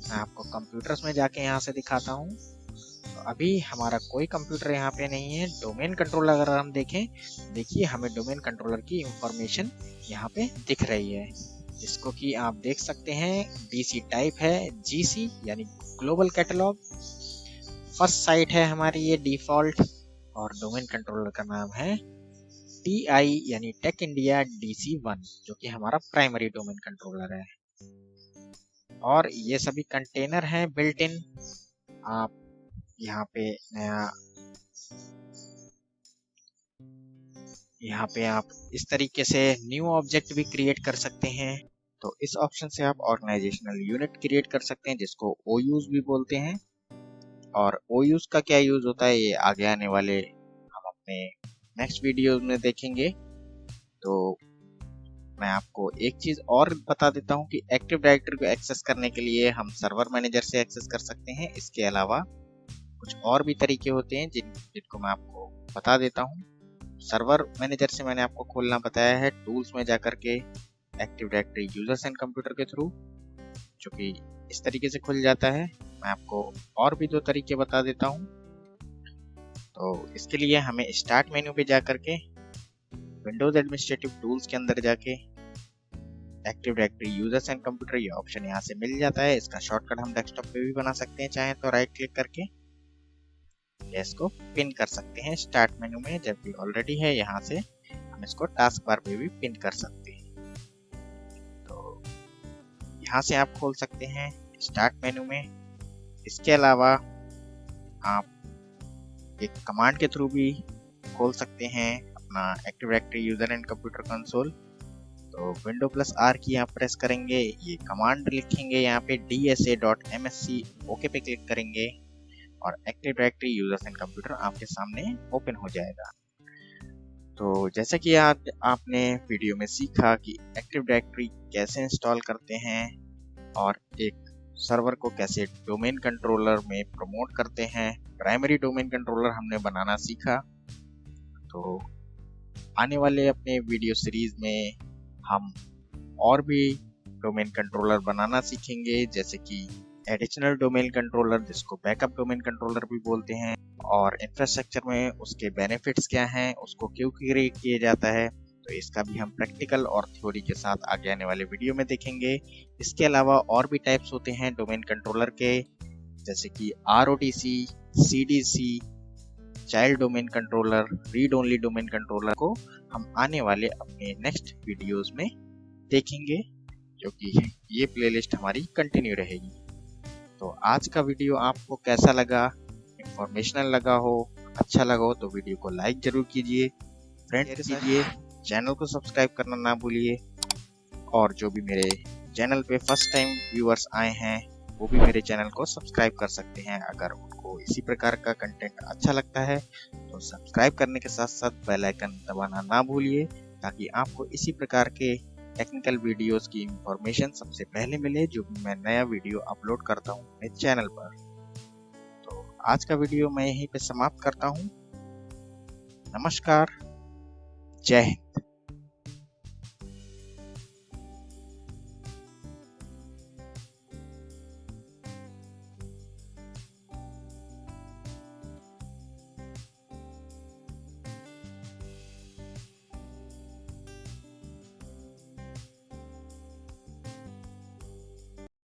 मैं आपको कंप्यूटर्स में जाके यहाँ से दिखाता हूँ। तो अभी हमारा कोई कंप्यूटर यहाँ पे नहीं है। डोमेन कंट्रोलर अगर हम देखें, देखिए हमें डोमेन कंट्रोलर की इंफॉर्मेशन यहाँ पे दिख रही है जिसको कि आप देख सकते हैं DC टाइप है GC यानी ग्लोबल कैटलॉग। फर्स्ट साइट है हमारी ये डिफॉल्ट और डोमेन कंट्रोलर का नाम है TI यानी टेक इंडिया DC1 जो कि हमारा प्राइमरी डोमेन कंट्रोलर है। और ये सभी कंटेनर हैं बिल्ट इन। आप यहाँ पे आप इस तरीके से न्यू ऑब्जेक्ट भी क्रिएट कर सकते हैं। तो इस ऑप्शन से आप ऑर्गेनाइजेशनल यूनिट क्रिएट कर सकते हैं जिसको OUs भी बोलते हैं। और OUs का क्या यूज होता है ये आगे आने वाले हम अपने नेक्स्ट वीडियो में देखेंगे। तो मैं आपको एक चीज़ और बता देता हूँ कि एक्टिव डायरेक्टरी को एक्सेस करने के लिए हम सर्वर मैनेजर से एक्सेस कर सकते हैं। इसके अलावा कुछ और भी तरीके होते हैं जिनको मैं आपको बता देता हूँ। सर्वर मैनेजर से मैंने आपको खोलना बताया है टूल्स में जाकर के active directory users and computer के थ्रू, जो कि इस तरीके से खुल जाता है। मैं आपको और भी 2 तरीके बता देता हूँ। तो इसके लिए हमें स्टार्ट मेन्यू पे जाकर के विंडोज एडमिनिस्ट्रेटिव टूल्स के अंदर जाके active directory users and computer ये ऑप्शन यहाँ से मिल जाता है। इसका शॉर्टकट हम डेस्कटॉप पे भी बना सकते हैं, चाहे तो राइट क्लिक करके इसको पिन कर सकते हैं स्टार्ट मेन्यू में। जब भी ऑलरेडी है यहाँ से हम इसको टास्क बार पे भी पिन कर सकते हैं। तो यहाँ से आप खोल सकते हैं स्टार्ट मेन्यू में। इसके अलावा आप एक कमांड के थ्रू भी खोल सकते हैं अपना active directory user and computer console. तो विंडो प्लस आर की यहाँ प्रेस करेंगे, ये कमांड लिखेंगे यहाँ पे dsa.msc, ओके पे क्लिक करेंगे और active directory users and computer आपके सामने ओपन हो जाएगा। तो जैसा कि आपने वीडियो में सीखा कि एक्टिव डायरेक्टरी कैसे इंस्टॉल करते हैं और एक सर्वर को कैसे डोमेन कंट्रोलर में प्रमोट करते हैं, प्राइमरी डोमेन कंट्रोलर हमने बनाना सीखा। तो आने वाले अपने वीडियो सीरीज में हम और भी डोमेन कंट्रोलर बनाना सीखेंगे, जैसे कि एडिशनल डोमेन कंट्रोलर जिसको बैकअप डोमेन कंट्रोलर भी बोलते हैं, और इंफ्रास्ट्रक्चर में उसके बेनिफिट्स क्या हैं, उसको क्यों क्रिएट किया जाता है। तो इसका भी हम प्रैक्टिकल और थ्योरी के साथ आगे आने वाले वीडियो में देखेंगे। इसके अलावा और भी टाइप्स होते हैं डोमेन कंट्रोलर के, जैसे कि RODC, CDC, child domain controller, read only domain controller को हम आने वाले अपने नेक्स्ट वीडियोस में देखेंगे, जो कि ये प्लेलिस्ट हमारी कंटिन्यू रहेगी। तो आज का वीडियो आपको कैसा लगा, इंफॉर्मेशनल लगा हो, अच्छा लगा हो तो वीडियो को लाइक जरूर कीजिए, फ्रेंड्स कीजिए, चैनल को सब्सक्राइब करना ना भूलिए। और जो भी मेरे चैनल पे फर्स्ट टाइम व्यूअर्स आए हैं वो भी मेरे चैनल को सब्सक्राइब कर सकते हैं। अगर उनको इसी प्रकार का कंटेंट अच्छा लगता है तो सब्सक्राइब करने के साथ साथ बेल आइकन दबाना ना भूलिए, ताकि आपको इसी प्रकार के टेक्निकल वीडियोस की इंफॉर्मेशन सबसे पहले मिले जो भी मैं नया वीडियो अपलोड करता हूँ अपने चैनल पर। तो आज का वीडियो मैं यहीं पे समाप्त करता हूँ। नमस्कार, जय हिंद।